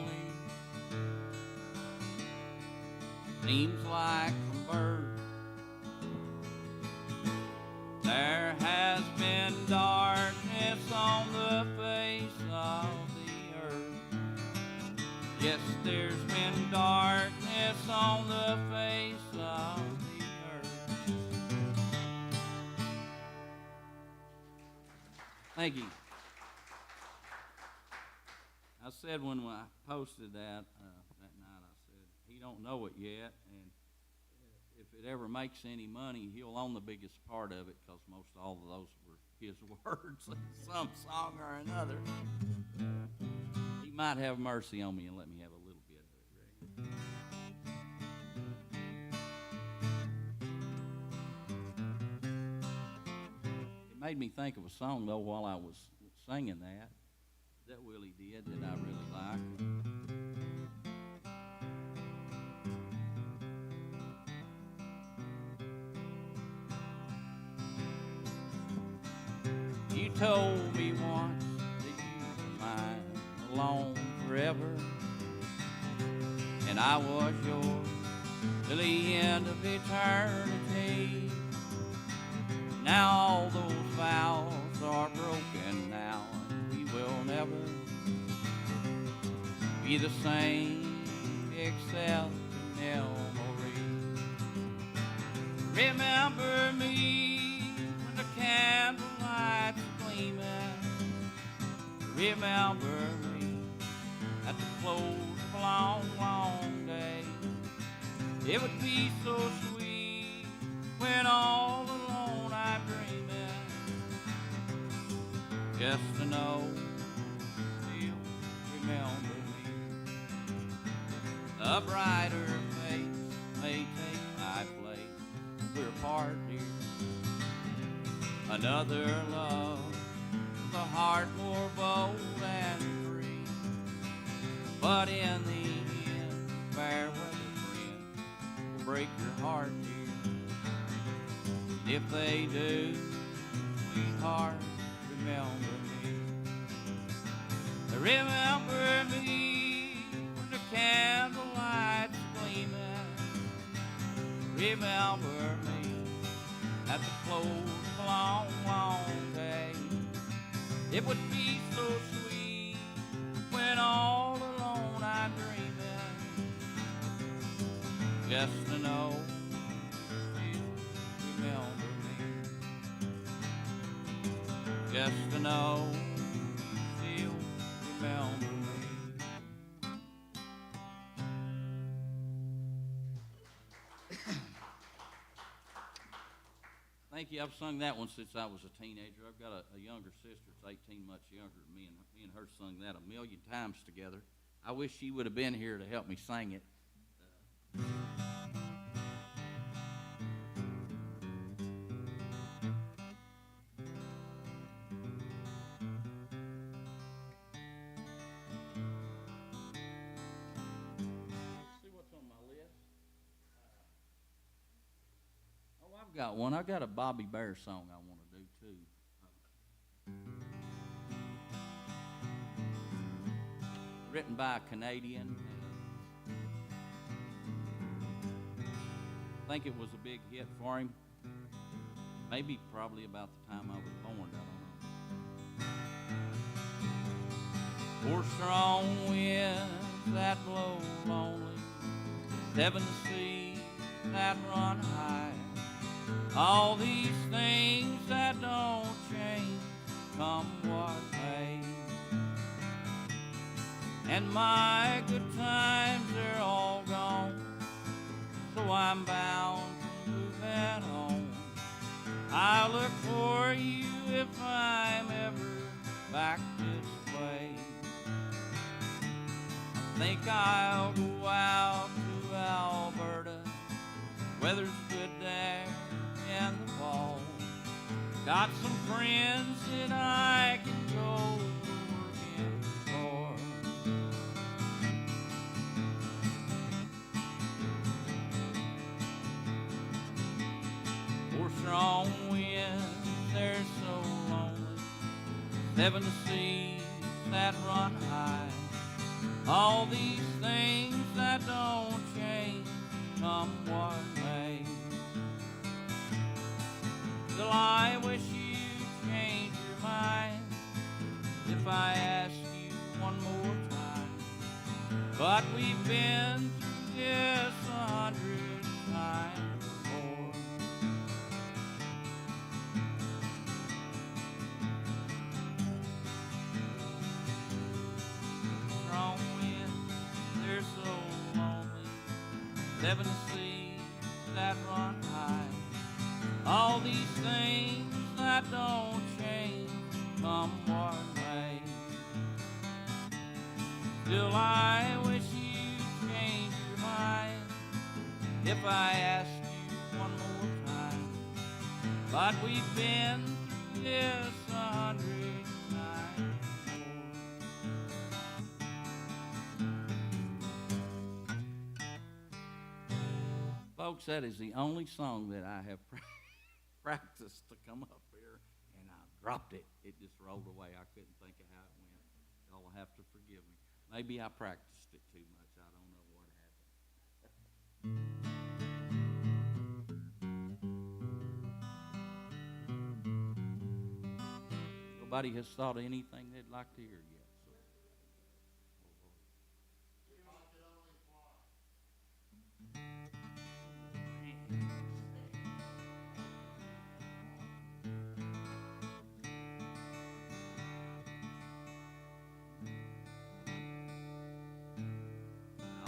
seems like a bird. There has been darkness on the face of the earth. Yes, there's been darkness on the face of the earth. Thank you. I said when I posted that night, I said, he don't know it yet, and if it ever makes any money, he'll own the biggest part of it, because most all of those were his words in some song or another. He might have mercy on me and let me have a little bit of it, Rick. It made me think of a song, though, while I was singing that Willie did that I really like. You told me once that you were mine alone forever, and I was yours till the end of eternity. Now all those vows are broken now, and we will never be the same except in memory. Remember me when the candlelight's gleaming. Remember me at the close of a long, long day. It would be so sweet when all alone I'm dreaming, just to know you'll remember me. A brighter face may take my place. We're apart, dear. Another love with a heart more bold and free. But in the end, fair weather friends will break your heart, dear. And if they do, sweetheart, remember me. Remember me when the candlelight's gleaming. remember me at the close of a long, long day. It would be so sweet when all alone I'm dreaming, just to know you remember me, just to know you remember me. Thank you. I've sung that one since I was a teenager. I've got a younger sister that's 18 months younger than me, and her sung that a million times together. I wish she would have been here to help me sing it. See what's on my list. Oh, I've got one. I've got a Bobby Bear song I want to do too. Written by a Canadian. I think it was a big hit for him. Maybe probably about the time I was born, I don't know. Four strong winds that blow lonely, 7 seas that run high, all these things that don't change, come what may. And my good times, they're all gone, so I'm bound to moving on. I'll look for you if I'm ever back this way. I think I'll go out to Alberta, weather's good there in the fall. Got some friends that I can go working for. Four strong winds, they're so lonely, 7 seas that run high, all these things that don't change, come what may. Still I wish you'd change your mind if I ask you one more time. But we've been through this 100 times before. Strong winds, they're so lonely, 7 seas that run high, all these things that don't change, come what may. Still I wish you'd change your mind if I asked you one more time. But we've been through this 100 times before. Folks, that is the only song that I have practiced to come up here, and I dropped it. It just rolled away. I couldn't think of how it went. Y'all will have to forgive me. Maybe I practiced it too much. I don't know what happened. Nobody has thought of anything they'd like to hear yet.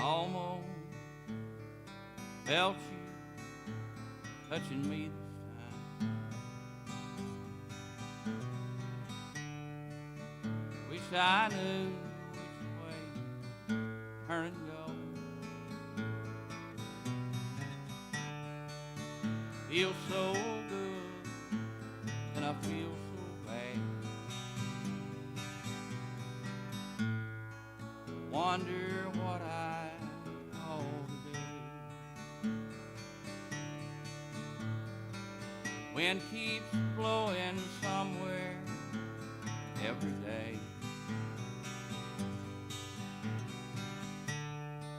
Almost felt you touching me this time. Wish I knew which way turn and go. Feels so good and I feel so bad. Wonder what I ought to do. Wind keeps blowing somewhere every day.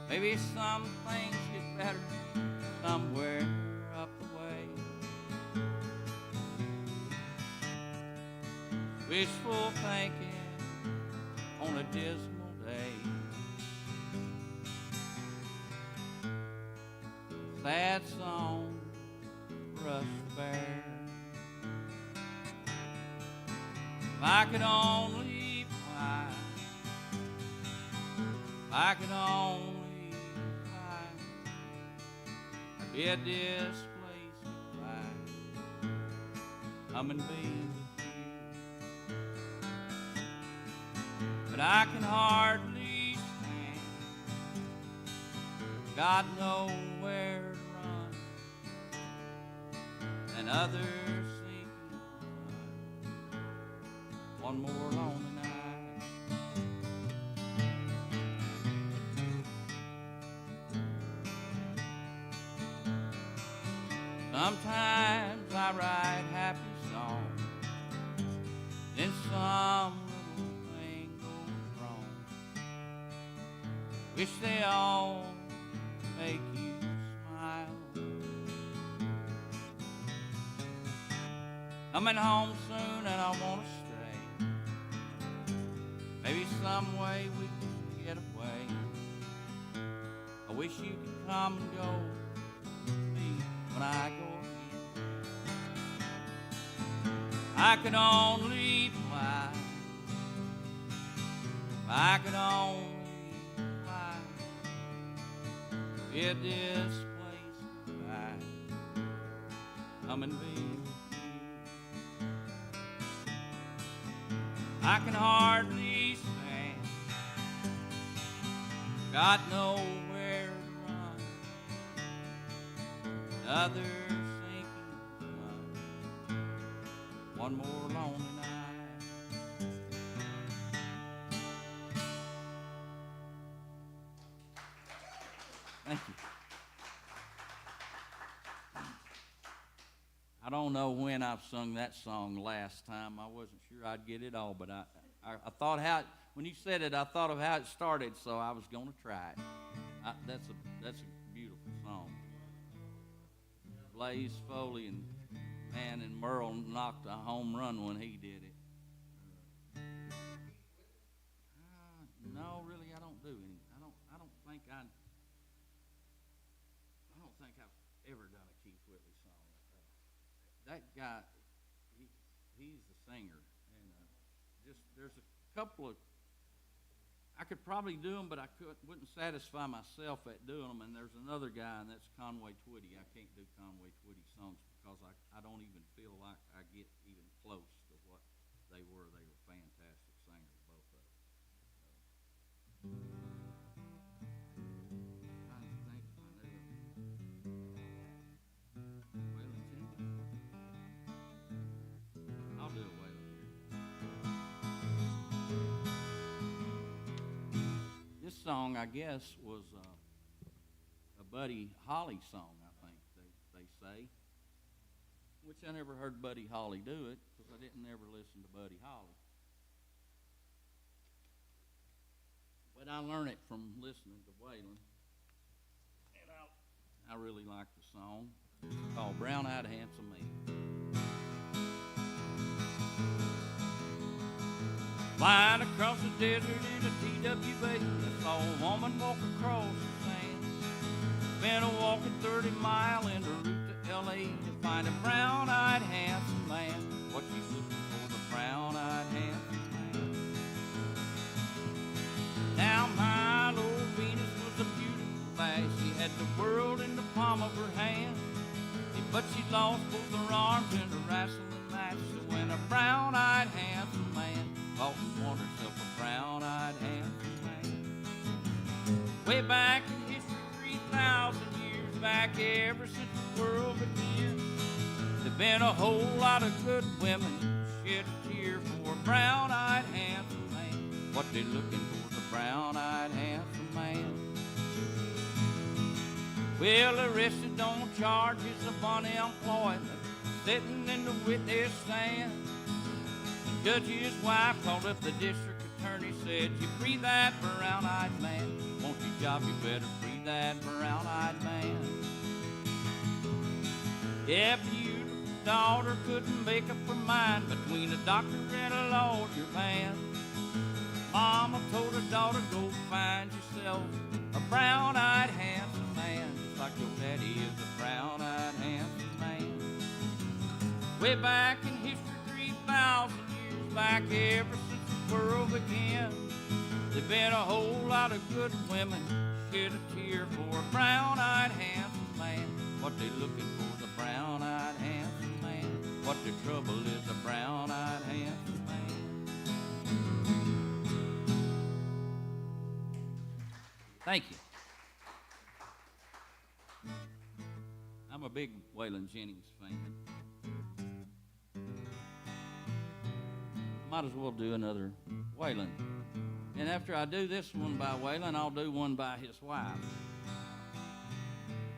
Maybe some things get better somewhere. wishful thinking on a dismal day. Sad song, rush bear. If I could only fly, if I could only fly, I'd bid this place goodbye. Come and be with you. But I can hardly stand. God knows where to run, and others seeking one more lonely night. Sometimes I write happy songs, then some little thing goes wrong. Wish they all make you smile. Coming home soon and I want to stay. Maybe some way we can get away. I wish you could come and go with me when I go again. I could only fly. If I could only fly. Bid this place goodbye. Come and be with you. I can hardly stand. Got nowhere to run. Others sinking sun. One more lonely night. Thank you. I don't know when I've sung that song last time. I wasn't sure I'd get it all, but I thought when you said it, I thought of how it started, so I was going to try it. That's a beautiful song. Blaze Foley and Merle knocked a home run when he did it. No, really, I don't do any. I don't think I've ever done a Keith Whitley song. That guy, he's the singer, and there's a couple of, I could probably do them, but I wouldn't satisfy myself at doing them. And there's another guy, and that's Conway Twitty. I can't do Conway Twitty songs because I don't even feel like I get even close to what they were. They were fantastic singers, both of them. I'll do it Waylon here. This song, I guess, was a Buddy Holly song, I think they say. Which I never heard Buddy Holly do it, because I didn't ever listen to Buddy Holly. But I learned it from listening to Waylon. And I really like the song. It's called Brown Eyed Handsome Man. Flying across the desert in a TWA, I saw a woman walk across the sand. Been a walking 30 mile in the route to L.A. to find a brown-eyed handsome man. What she's looking for, the brown-eyed handsome man. Now my Lord Venus was a beautiful lass. She had the world in the palm of her hand. But she lost both her arms in a wrestling match. So when a brown-eyed handsome man thought and won herself a brown-eyed handsome man. Way back in history, 3,000 years back, ever since the world began, there've been a whole lot of good women shed a tear for a brown-eyed handsome man. What they looking for is a brown-eyed handsome man. Well, arrested on charges of unemployment, sitting in the witness stand. The judge's wife called up the district attorney, said, "You free that brown-eyed man. Want your job, you better free that brown-eyed man." Yeah, beautiful daughter couldn't make up her mind between a doctor and a lawyer man. Mama told her daughter, go find yourself a brown-eyed handsome man, just like your daddy is a brown-eyed handsome man. Way back in history, 3,000 years back, ever since the world began, there've been a whole lot of good women shed a tear for a brown-eyed handsome man. What they looking for is a brown-eyed handsome man. What their trouble is a brown-eyed handsome man. Thank you. I'm a big Waylon Jennings fan. Might as well do another Waylon. And after I do this one by Waylon, I'll do one by his wife.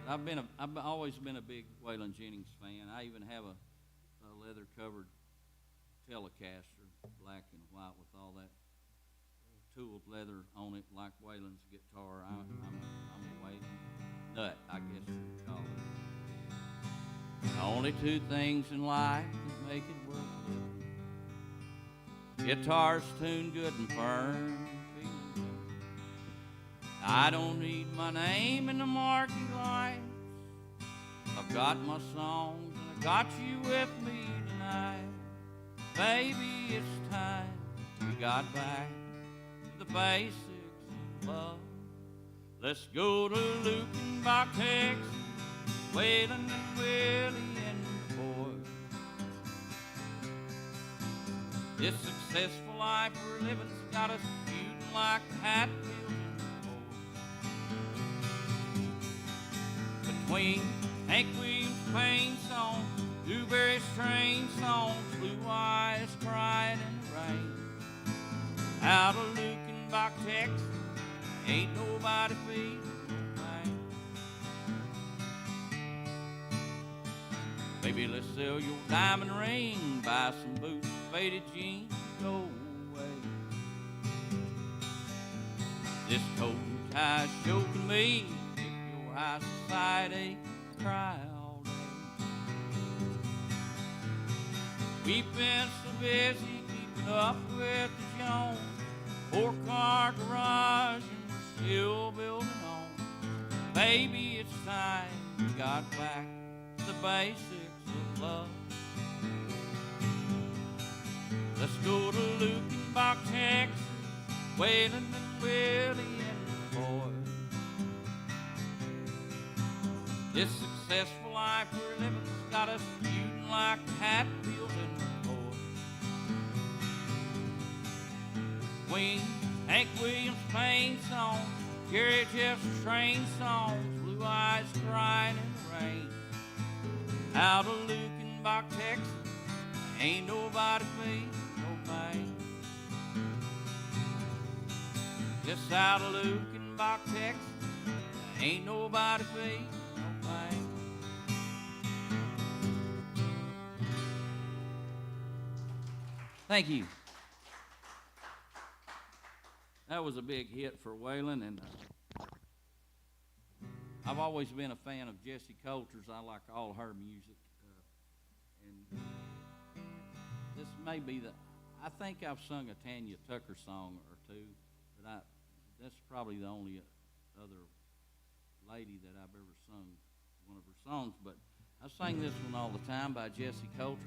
I've always been a big Waylon Jennings fan. I even have a leather-covered Telecaster, black and white, with all that tooled leather on it, like Waylon's guitar. I'm a Waylon nut, I guess you would call it. The only two things in life that make it worth living: guitars tuned good and firm, feeling good. I don't need my name in the marquee lights. I've got my songs and I got you with me tonight. Baby, it's time we got back to the basics of love. Let's go to Lukenbach, Texas, Waylon and Willie and the boys. This successful life we're living's got us feuding like Hatfield and the boys. Between Hank Williams' pain song, Dewberry's train songs, Blue Eyes crying in the rain. Out of Lukenbach, Texas, ain't nobody feeling no pain. Baby, let's sell your diamond ring, buy some boots, faded jeans, go away. This coat and tie's choking me, if your high society cry all day. We've been so busy keeping up with the Jones, 4-car garage and we're still building on. Baby, it's time we got back to the basics of love. Let's go to Lukenbach, Texas, Waylon and Willie and the boys. This successful life we're living's got us feuding like Hatfield and the boys. Queen, Hank Williams' pain song, Gary Jeff's train songs, Blue Eyes crying in the rain. Out of Lukenbach, Texas, ain't nobody feeling no pain. Just out of Lukenbach, Texas, ain't nobody feeling no pain. Thank you. That was a big hit for Waylon, and I've always been a fan of Jessie Coulter's. I like all her music, and this may be I think I've sung a Tanya Tucker song or two, but that's probably the only other lady that I've ever sung one of her songs. But I sing this one all the time by Jessie Coulter.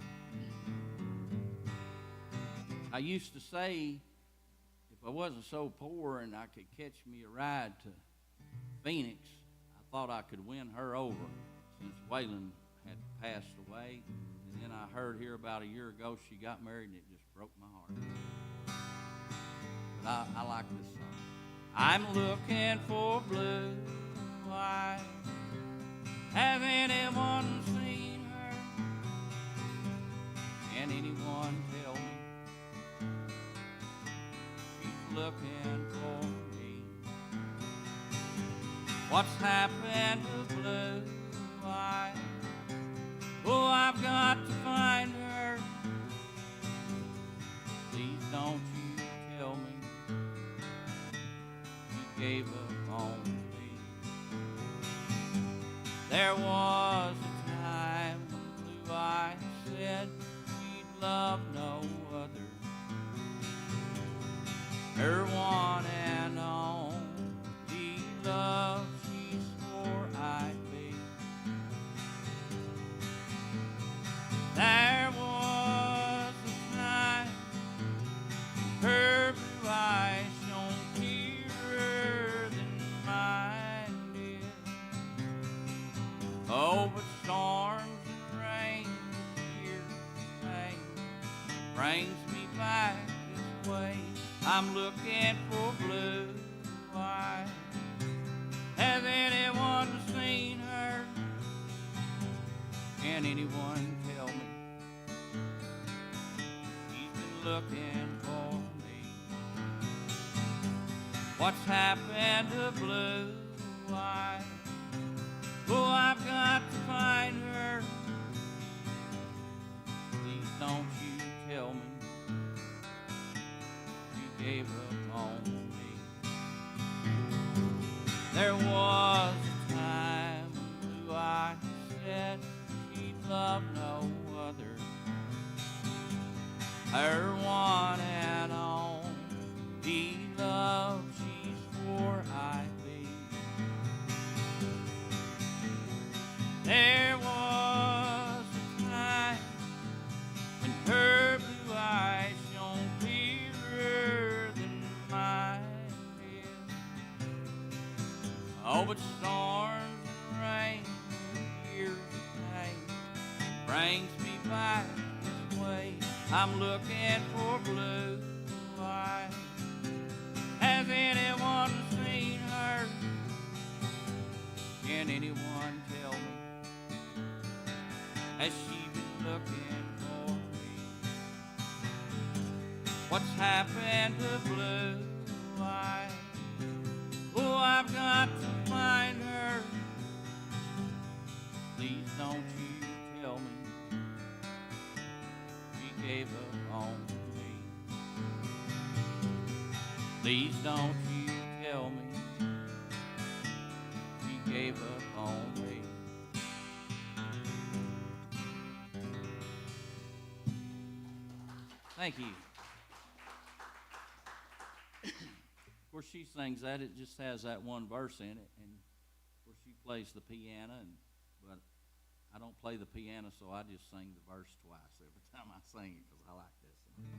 I used to say, if I wasn't so poor and I could catch me a ride to Phoenix, I thought I could win her over, since Waylon had passed away. And then I heard here about a year ago she got married, and it just broke my heart. But I like this song. I'm looking for blue eyes. Has anyone seen her? Can anyone tell me? Looking for me. What's happened to blue eyes? Oh, I've got to find her. Please don't you tell me you gave up on me. There was a time when blue eyes her one and only love she swore I'd be. There was a time her blue eyes shone clearer than mine did. Oh, but storms and rain, tears and pain brings me back this way. I'm looking for blue eyes. Has anyone seen her? Can anyone tell me? She's been looking for me. What's happened to blue eyes? Oh, I've got to find her. Please don't you tell me she gave up on me. There was a time when blue eyes said she'd love no other. Her one and only love she swore I'd be. There was a time when her blue eyes shone clearer than mine did. Oh, but storms and rain, years of pain brings me back this way. I'm looking for blue eyes. Has anyone seen her? Can anyone tell me? Has she been looking for me? What's happened to blue eyes? Oh, I've got to find her. Please don't you tell me she gave up on me. Please don't you tell me she gave up on me. Thank you. Of course, she sings that. It just has that one verse in it, and of course, she plays the piano, but I don't play the piano, so I just sing the verse twice every time I sing it because I like that song.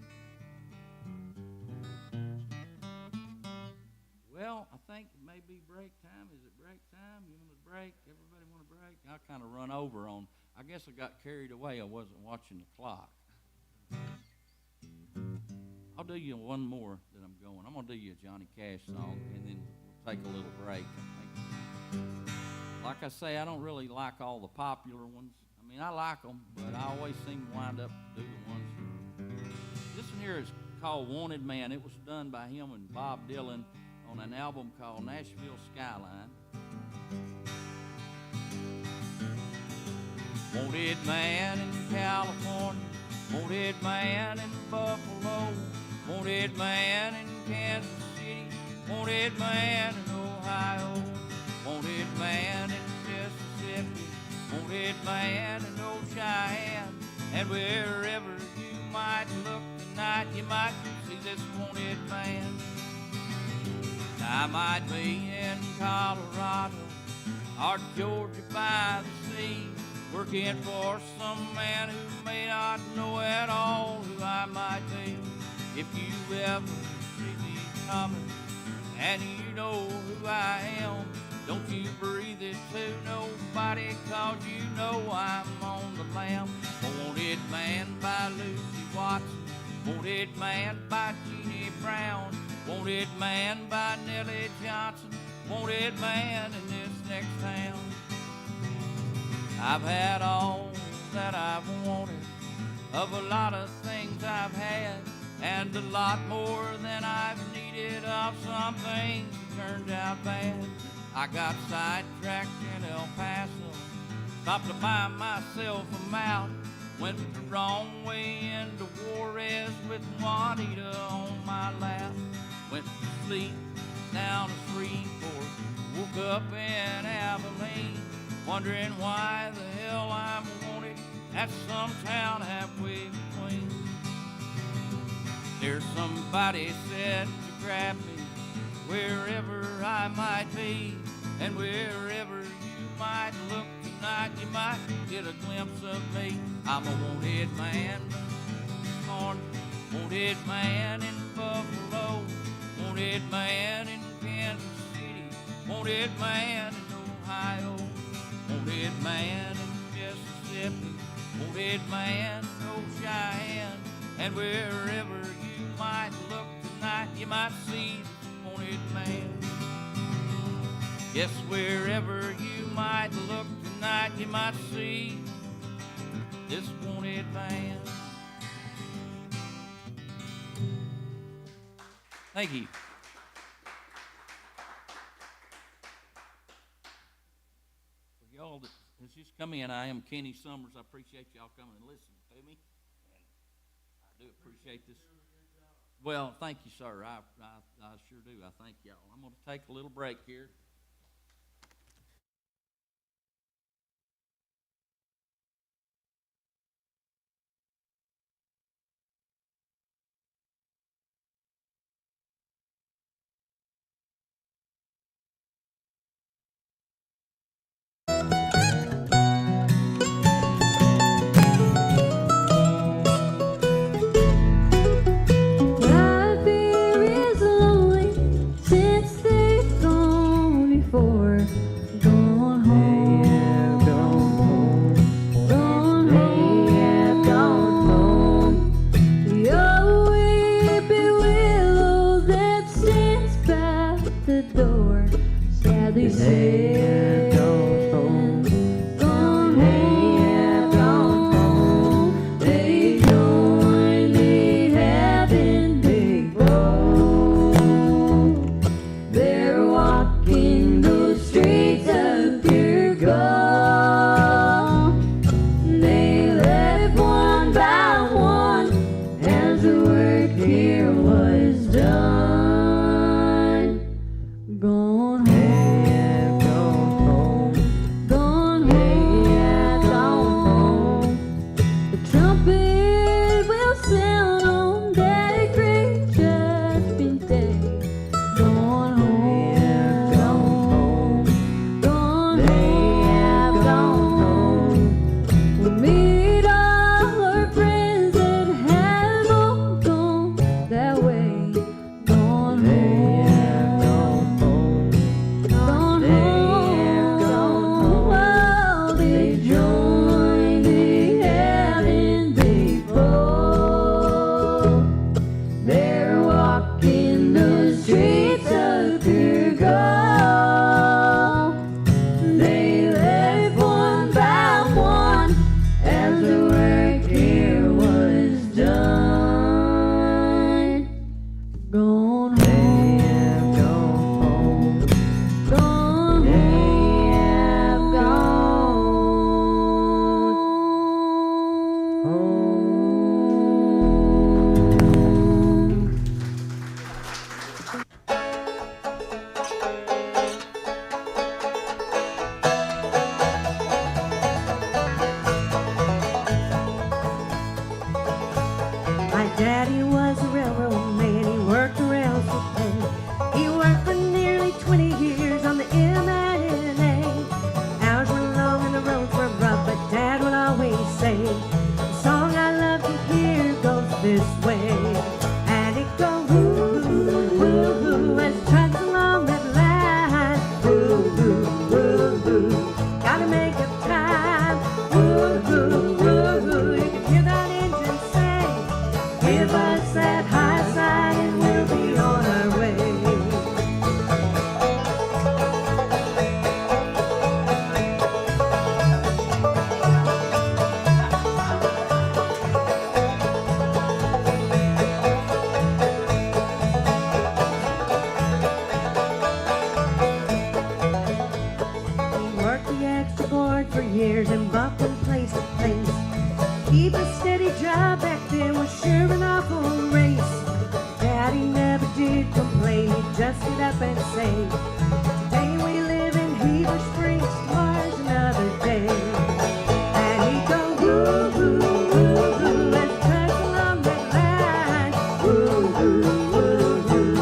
Well, I think it may be break time. Is it break time? You want a break? Everybody want a break? I kind of run over on. I guess I got carried away. I wasn't watching the clock. I'll do you one more that I'm going. I'm going to do you a Johnny Cash song, and then we'll take a little break. Like I say, I don't really like all the popular ones. I mean, I like them, but I always seem to wind up to do the ones. This one here is called Wanted Man. It was done by him and Bob Dylan on an album called Nashville Skyline. Wanted man in California, wanted man in Buffalo, wanted man in Kansas City, wanted man in Ohio, wanted man in Mississippi, wanted man in Old Cheyenne, and wherever you might look tonight, you might see this wanted man. I might be in Colorado or Georgia by the sea, working for some man who may not know at all who I might be. If you ever see me coming and you know who I am, don't you breathe it to nobody, 'cause you know I'm on the lam. Wanted man by Lucy Watson, wanted man by Jeannie Brown, wanted man by Nellie Johnson, wanted man in this next town. I've had all that I've wanted, of a lot of things I've had, and a lot more than I've needed of some things that turned out bad. I got sidetracked in El Paso, stopped to buy myself a mount, went the wrong way into Juarez with Juanita on my lap, went to sleep down to Freeport, woke up in Abilene, wondering why the hell I'm wanted at some town halfway between. There's somebody said to grab me wherever I might be, and wherever you might look tonight, you might get a glimpse of me. I'm a wanted man, wanted man in Buffalo, wanted man in Kansas City, wanted man in Ohio, wanted man in Mississippi, wanted man in Old Cheyenne, and wherever you might look tonight, you might see this wanted man. Yes, wherever you might look tonight, you might see this wanted man. Thank you. For y'all that has just come in, I am Kenny Summers. I appreciate y'all coming and listening to me. And I do appreciate this. Well, thank you, sir. I sure do. I thank y'all. I'm going to take a little break here. I've been real lonely since they've gone before. Gone home, gone home. The weeping willow that stands by the door sadly says, gone home. They join the heaven big bowl. They're walking those streets of pure gold. They left one by one as the work here was done. Gone home, gone home. The trumpet will sound on that great judgment day. Gone home, gone home. We'll meet all our friends that have all gone that way. Gone home, gone home. Well, they join the heaven big bowl. They're walking the streets of pure gold. They left one by one as the work here was done. Gone home, gone home. My daddy was a railroad man, he worked the rails for pay. He worked for nearly 20 years on the M and A. Hours were long and the roads were rough, but Dad would always say, the song I love to hear goes this way. And it goes, woo, woo, woo, as it tracks along that line. Woo, woo, woo, woo, gotta make up time. Woo, woo, woo, woo, you can hear that engine say, give us that high side and we'll be on our way. He worked the extra board for years and bumped from place to place. Keep a steady job back then was sure an awful race. Daddy never did complain, he'd just get up and say, today we live in Heber Springs, tomorrow's another day. And he'd go woo, woo, woo, woo, as it tracks along that line. Woo, woo, woo, woo,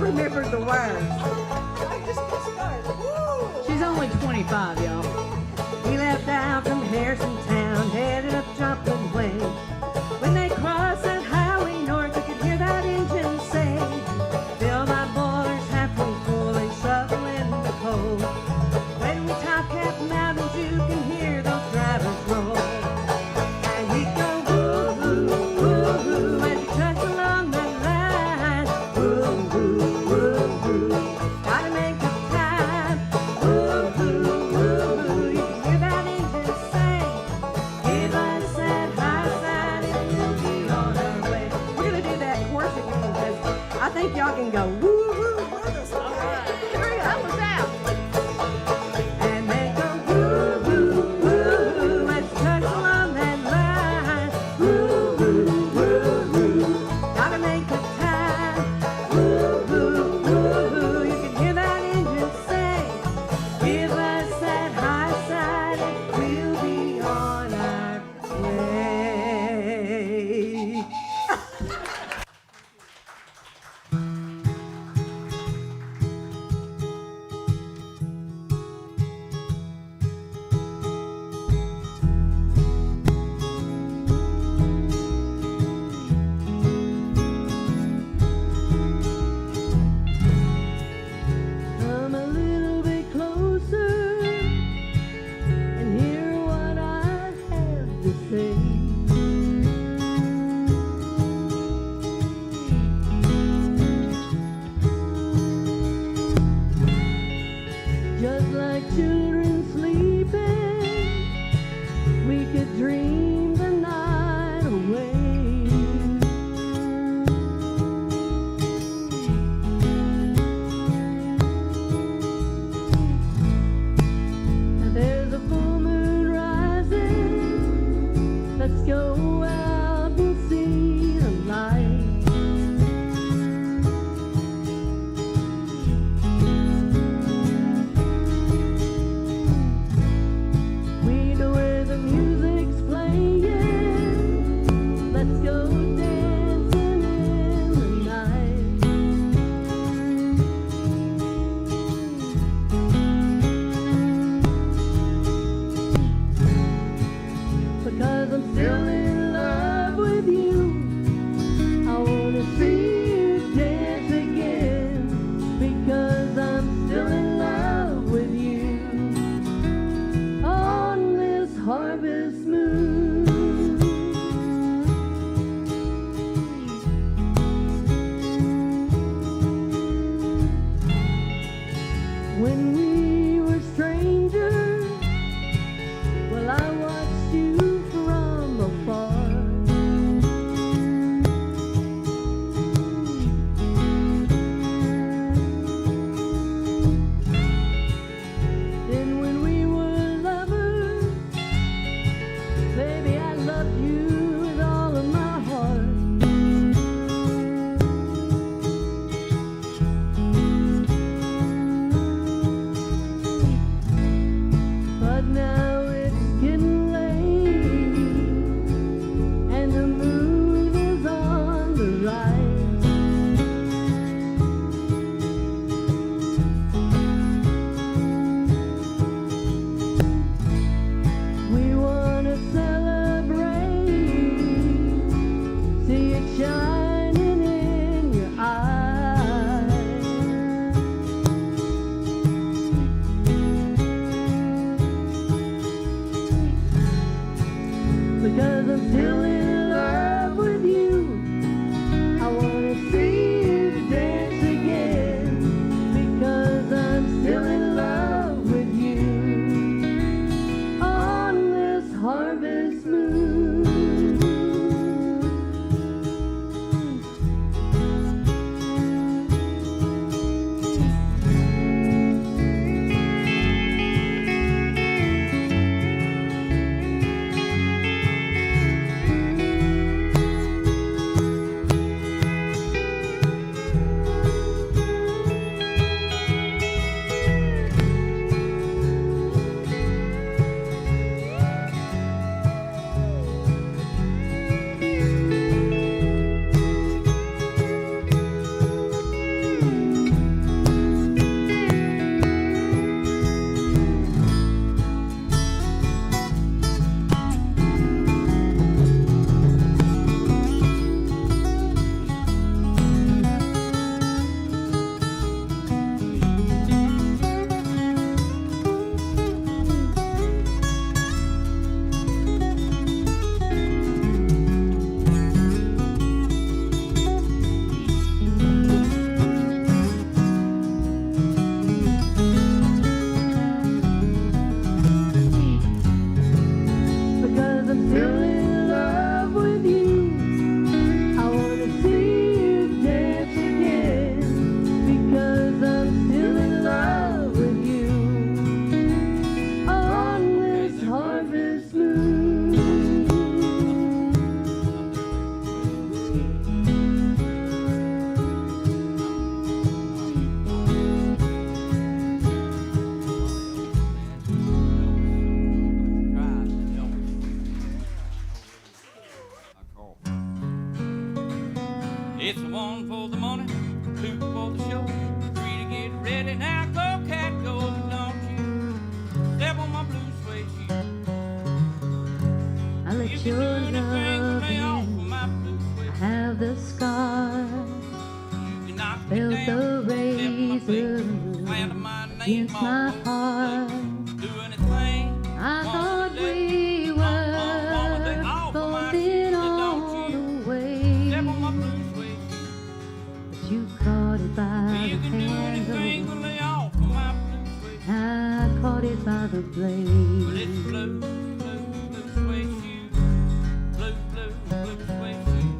remembered the words. She's only 25, y'all. He left out from Harrison Town, headed up Joplin Way. When they crossed that highway north, you could hear that engine say, "Fill my boilers halfway full and shovel in the coal." When we top Cap Mountains, you can hear those drivers roll. And he'd go woo-hoo, woo-hoo, as he trudged along that line. Woo-hoo, woo-hoo, gotta make good time. Woo-hoo, woo-hoo, you can hear that engine say, same against my old heart. do anything. I thought Woman, we woman, they were offer my both shoes, in don't all you? the way, Step on my blue suede shoe. but you caught it by You the can do anything handle. but lay off of my blue suede shoe. I caught it by the But blade. it's blue, blue suede shoe. Blue, blue suede shoe.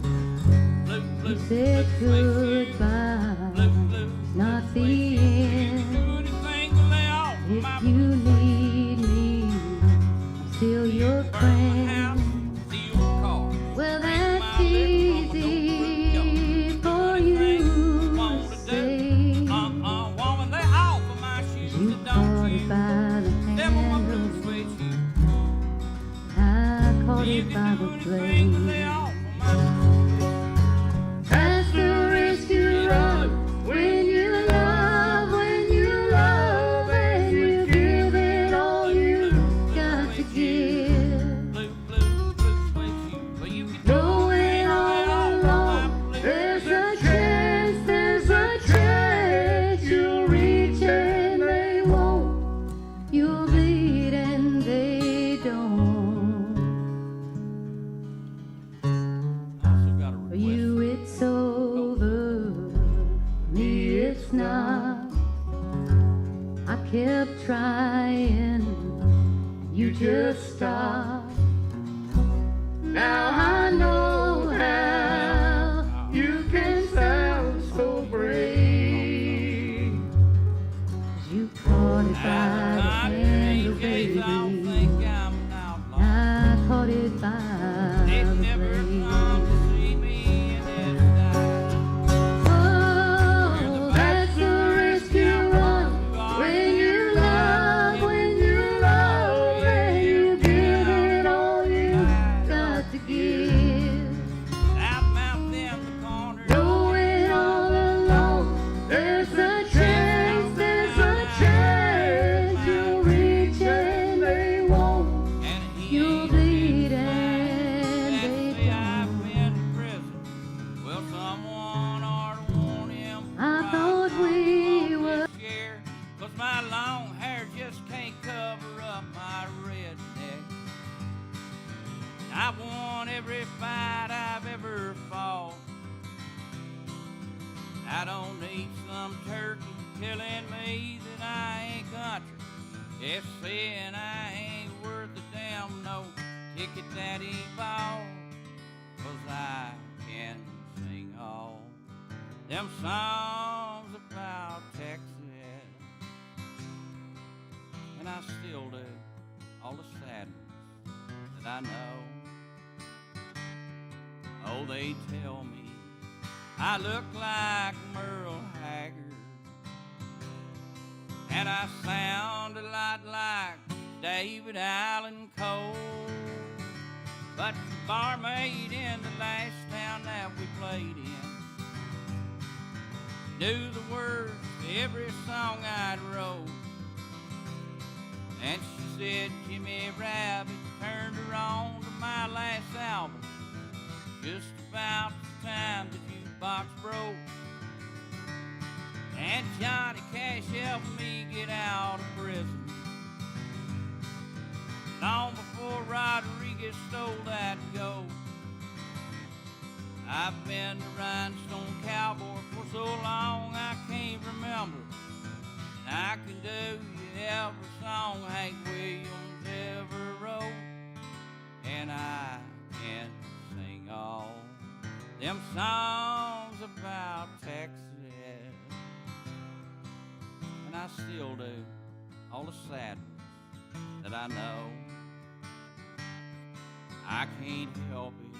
Blue, blue You said suede shoe. goodbye, Blue, blue not the suede shoe. You end. can do anything but lay off of my If blue you suede shoe. need me, I'm still your Burn my friend. house, steal your car. Well, Break that's my leg from a easy dope for anything you want to to do. say. Woman, they offer my shoes, You and caught don't it you? by the Step on my blue handle. suede shoe. I caught You it by can the do anything but lay blade. off of my blue suede shoe. That's the risk you run when you love, and you give it all you got to give. Blue, blue suede shoe. Well, you can do Knowing anything all but lay off of along, my blue there's suede a shoe. chance you'll reach and they won't. You'll bleed and they don't. I also got a For request. you it's over, for me it's not. I kept trying, you just stopped. Now I know how you can sound so brave. 'Cause you caught it by the handle, baby. I caught it by the blade. Oh, that's the risk you run when you love, and you give it all you got to give. Knowing all along, there's a chance you'll reach and they won't. You'll bleed and they don't. I thought we were. Cause my long hair just can't cover up my redneck. I won every fight I've ever fought. I don't need some turkey telling me that I ain't country. It's saying I ain't worth a damn no ticket that he bought. 'Cause I can sing all them songs about Texas. And I still do all the sad ones that I know. Oh, they tell me I look like Merle Haggard, and I sound a lot like David Allen Cole. But the barmaid in the last town that we played in knew the words to every song I'd wrote. And she said Jimmy Rabbit turned her on to my last album just about the time the jukebox broke. And Johnny Cash helped me get out of prison long before Rodriguez stole that gold. I've been the rhinestone cowboy for so long I can't remember. And I can do you every song Hank Williams ever wrote. And I can sing all them songs about Texas. And I still do all the sad ones that I know. I can't help it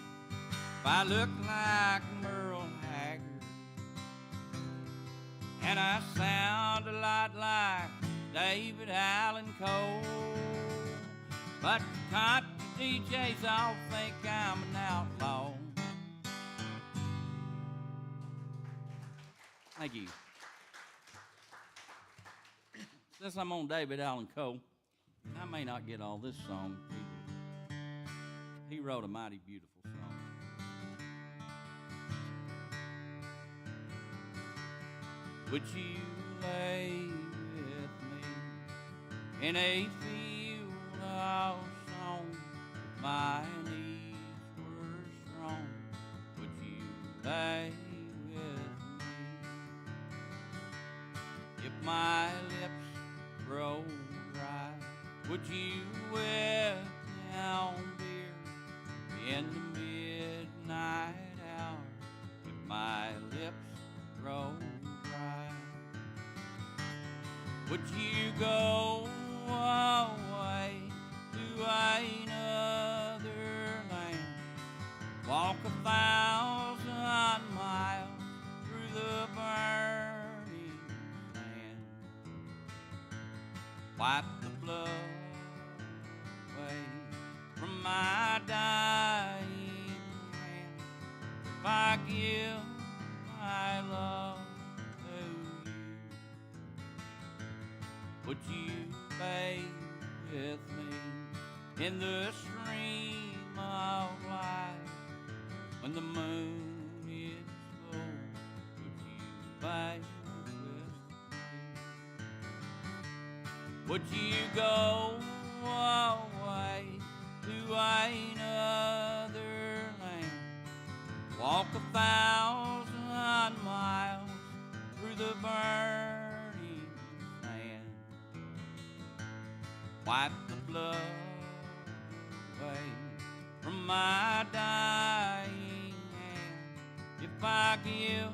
if I look like Merle Haggard, and I sound a lot like David Allen Cole. But the country DJs all think I'm an outlaw. Thank you. Since I'm on David Allen Cole, I may not get all this song either. He wrote a mighty beautiful song. Would you lay with me in a field of song. If my needs were strong, would you lay with me? If my lips grow dry, would you whip down beer in the midnight hour? If my lips grow dry, would you go away to another land, walk 1,000 miles through the burning sand, wipe the blood away from my dying hand? If I give my love to you, would you bathe with me in the stream of light when the moon is full? Would you bathe with me? Would you go away to another land, walk 1,000 miles through the burning sand, wipe the blood away from my dying hand? If I give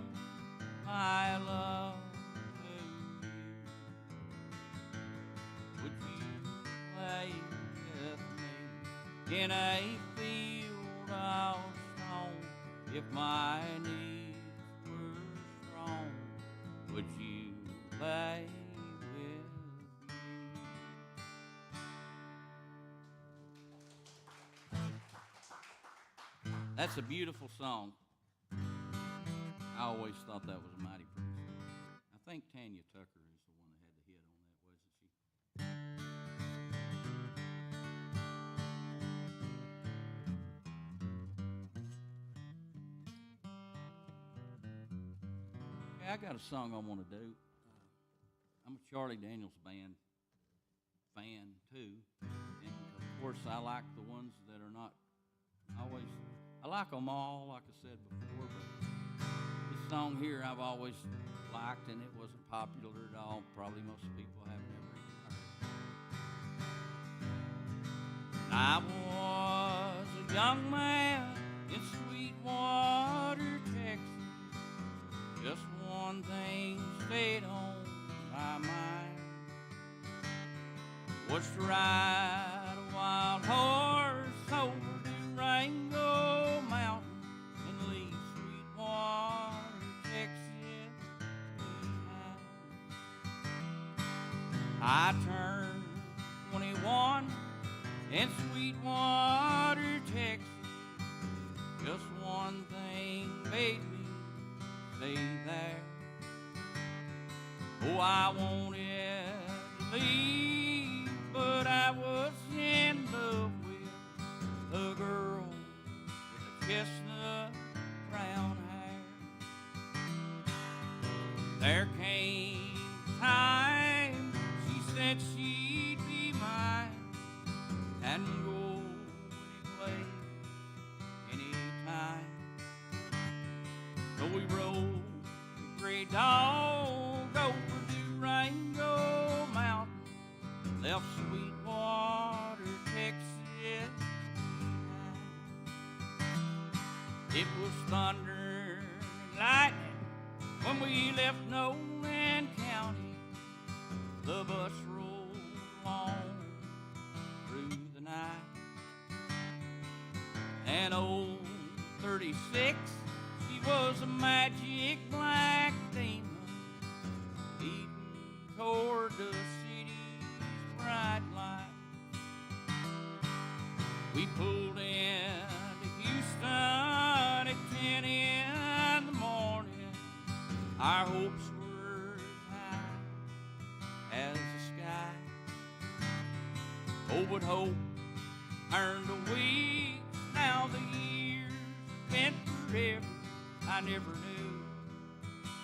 my love to you, would you lay with me in a field of stone? If my needs were strong, would you lay with me? That's a beautiful song. I always thought that was a mighty pretty song. I think Tanya Tucker is the one that had the hit on that, wasn't she? Okay, I got a song I want to do. I'm a Charlie Daniels Band fan too, and of course I like the ones that are not always. I like them all, like I said before, but this song here I've always liked, and it wasn't popular at all. Probably most people have never even heard. I was a young man in Sweetwater, Texas. Just one thing stayed on my mind, was to ride a wild horse over Durango Mountain and leave Sweetwater, Texas behind. I turned 21 in Sweetwater, Texas. Just one thing made me stay there. Oh, I wanted to leave, but I was in love with a girl with a chestnut brown hair. There came a time she said she'd be mine and go any place, anytime. So we rode the gray dog over Durango Mountain, left Sweetwater, Texas. It was thunder and lightning when we left Nolan County. The bus rolled along through the night. An old 36, she was a magic black demon, leading toward the city's bright light. We pulled into Houston at 10 in the morning. Our hopes were as high as the sky. Oh, but hope turned to weeks. Now the years went forever. I never knew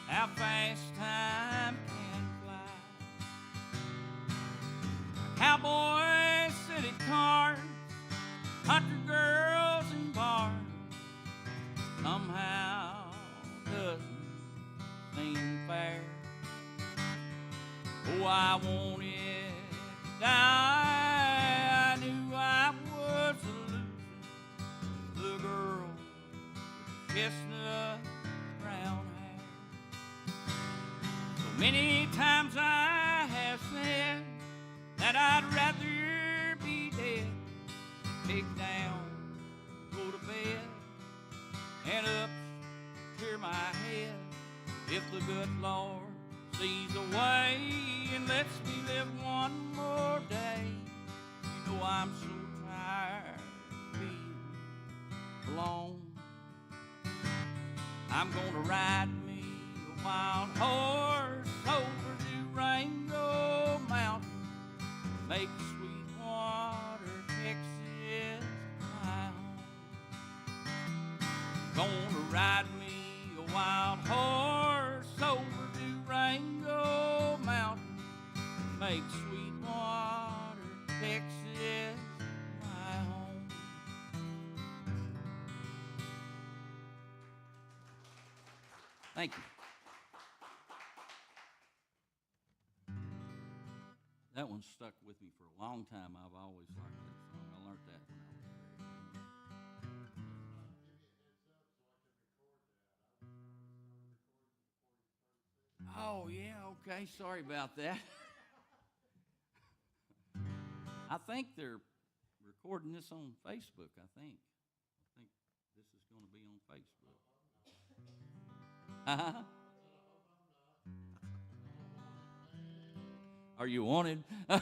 how fast time can fly. I Cowboys, city cars, country girls and bars somehow doesn't seem fair. Oh, I wanted to die. I knew I was a loser. The girl with chestnut brown hair. So many times I have said that I'd rather be dead than take down, go to bed, and up clear my head. If the good Lord sees a way and lets me live one more day, you know I'm so tired of being alone. I'm gonna ride me a wild horse over Durango Mountain, make Sweetwater, Texas my home. Gonna ride me a wild horse over Durango Mountain, make Sweetwater, Texas my home. Thank you. That one stuck with me for a long time. I've always liked that song. I learned that when I was very young. Oh, yeah, okay. Sorry about that. I think they're recording this on Facebook, I think. I think this is going to be on Facebook. Are you wanted? You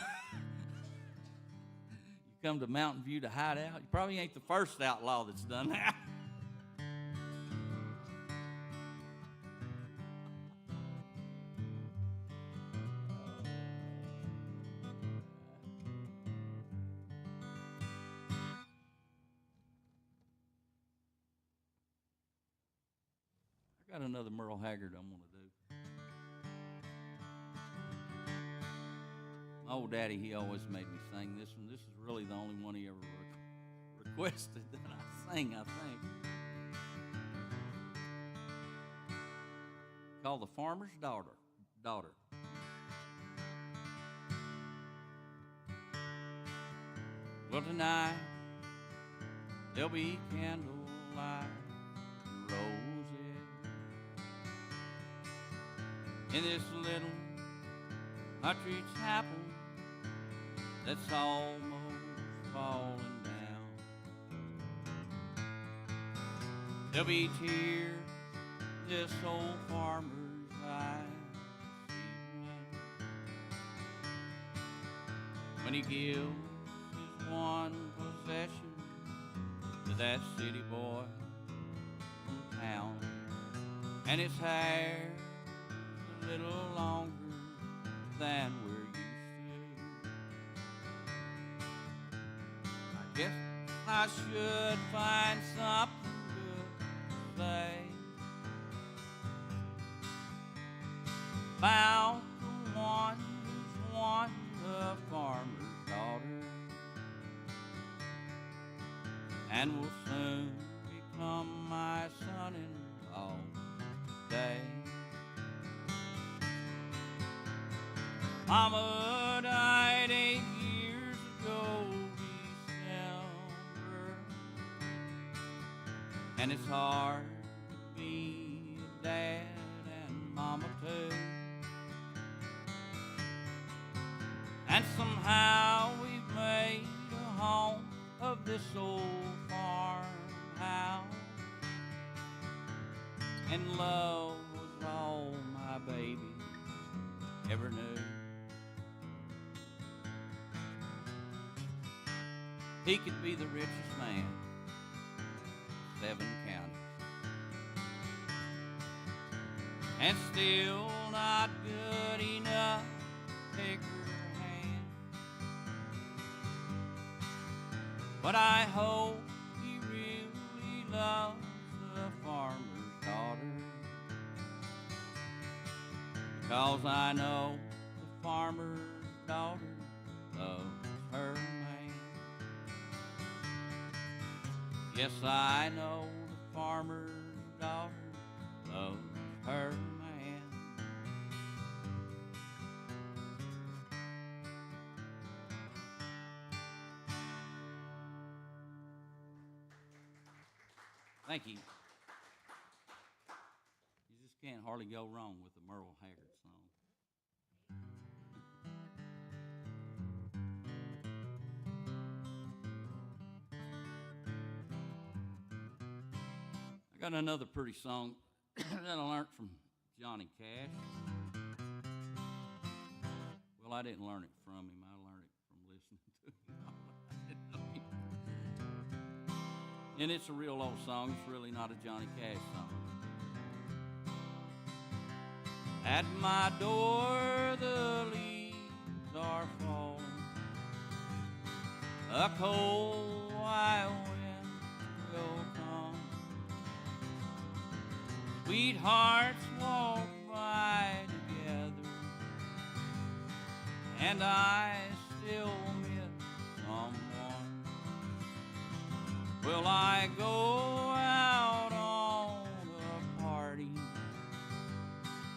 come to Mountain View to hide out? You probably ain't the first outlaw that's done that. I got another Merle Haggard I'm going to do. My old daddy, he always made me sing this one. This is really the only one he ever requested that I sing, I think. Called The Farmer's Daughter. Well, tonight there'll be candlelight and roses in this little country chapel that's almost falling down. There'll be tears in this old farmer's eyes when he gives his one possession to that city boy from town, and his hair is a little longer than we're used to. I guess I should find something good to say about the one who's won the farmer's daughter and will soon become my son-in-law today. Mama died 8 years ago, December, and it's hard to be a dad and mama too. And somehow we've made a home of this old farmhouse, and love was all my baby ever knew. He could be the richest man in 7 counties and still not good enough to take her hand. But I hope he really loves the farmer's daughter, 'cause I know the farmer's daughter loves Yes, I know the farmer's daughter loves her man. Thank you. You just can't hardly go wrong with the Merle Haggard song. I got another pretty song that I learned from Johnny Cash. Well, I didn't learn it from him. I learned it from listening to him. And it's a real old song. It's really not a Johnny Cash song. At my door the leaves are falling. A cold white wind will come. Sweethearts walk by together, and I still miss someone. Will I go out on a party,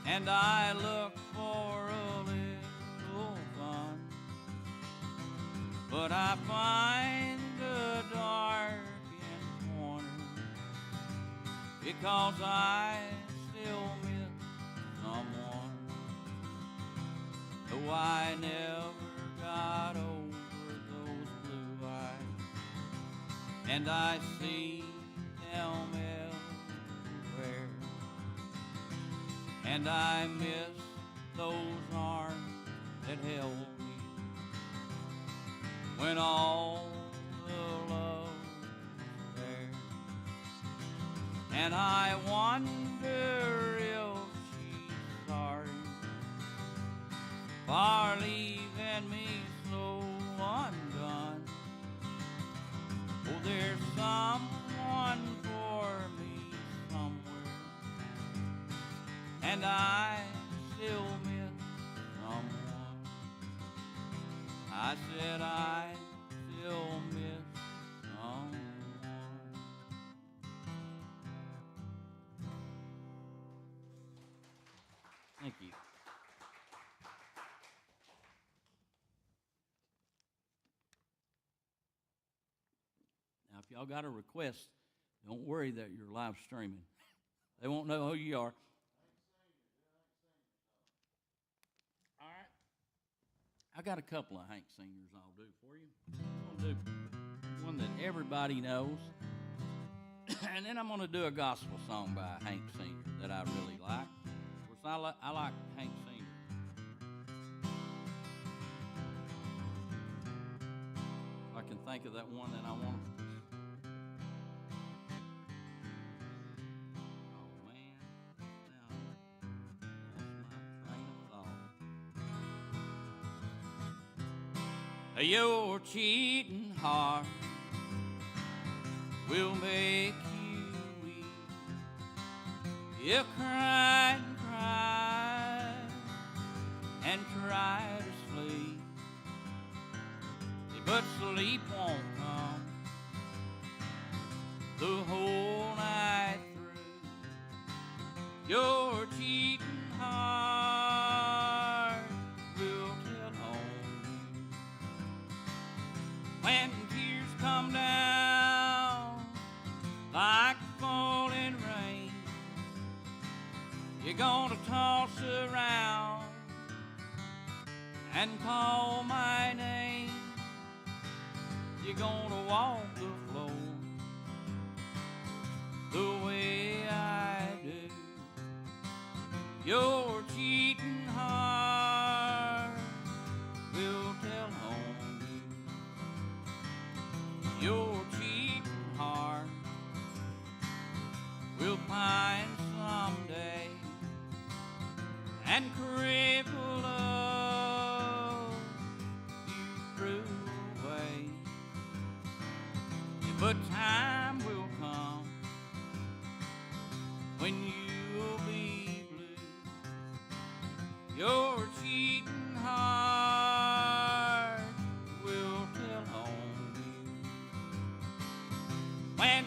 and I look for a little fun, but I find a darkened corner, because I still miss someone. Though I never got over those blue eyes, and I see them everywhere, and I miss those arms that held me when all the love was there. And I wonder if she's sorry for leaving me so undone. Oh, there's someone for me somewhere, and I still miss someone. I said I still miss someone. Thank you. Now, if y'all got a request, don't worry that you're live streaming. They won't know who you are. All right. I got a couple of Hank singers I'll do for you. I'll do one that everybody knows, and then I'm going to do a gospel song by a Hank singer that I really like. Of course, I like Hank singers. If I can think of that one that I want to. Oh, man. Now, lost my train of thought. Your cheating heart will make you weep. You cry and cry and try to sleep, but sleep won't come the whole night through. Your cheating heart will tell on you when tears come down like falling rain. You're gonna toss around and call my name. You're gonna walk the floor the way I do. Your cheating heart will tell on you. Your cheating heart will pine someday and cripple love you threw away. But time will come when you'll be blue. Your cheating heart will tell on you when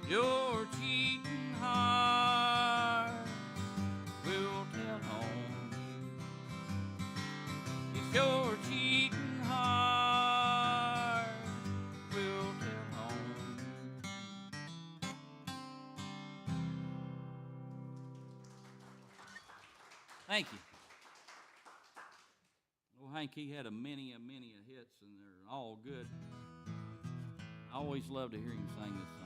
Your cheating heart will tell on you. If your cheating heart will tell on you. Thank you. Well, Hank, he had a many of hits, and they're all good. I always love to hear him sing this song.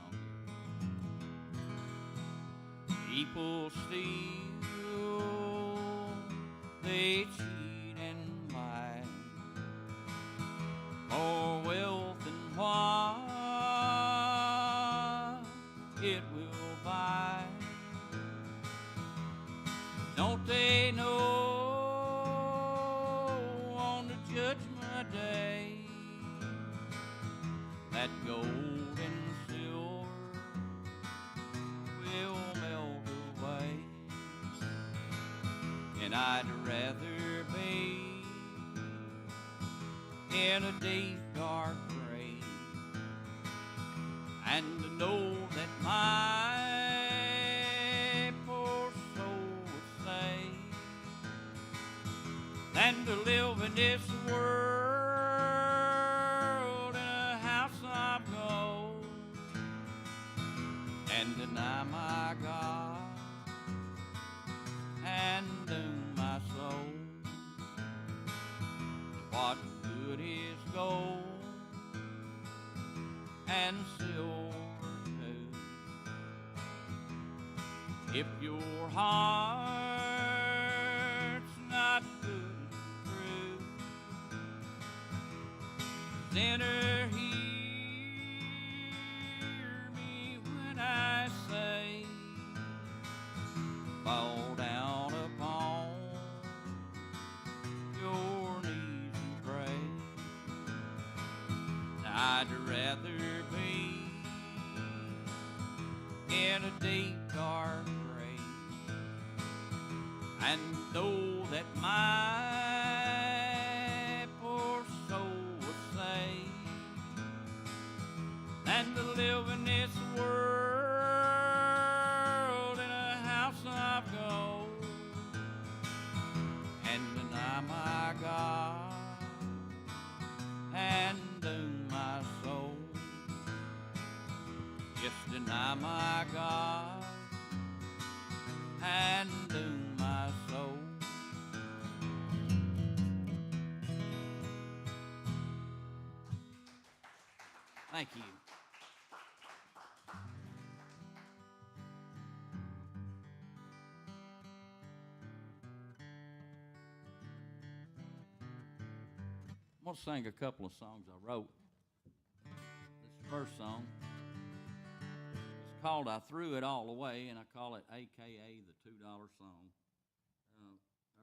People steal, they cheat and lie, more wealth than what it will buy. Don't they know on the judgment day that gold and silver will melt away? And I'd rather be in a deep dark grave and to know that my poor soul was saved than to live in this world in a house of gold and deny my God and doom my soul. What good is gold and silver too if your heart's not good and true? Sinner, hear me when I say, fall down upon your knees and pray. I'd rather be in a deep dark grave and know that my poor soul was saved than to live in this world in a house of gold and deny my God and doom my soul. Just deny my God and doom my soul. Thank you. I'm going to sing a couple of songs I wrote. This first song is called I Threw It All Away, and I call it AKA the $2 song. I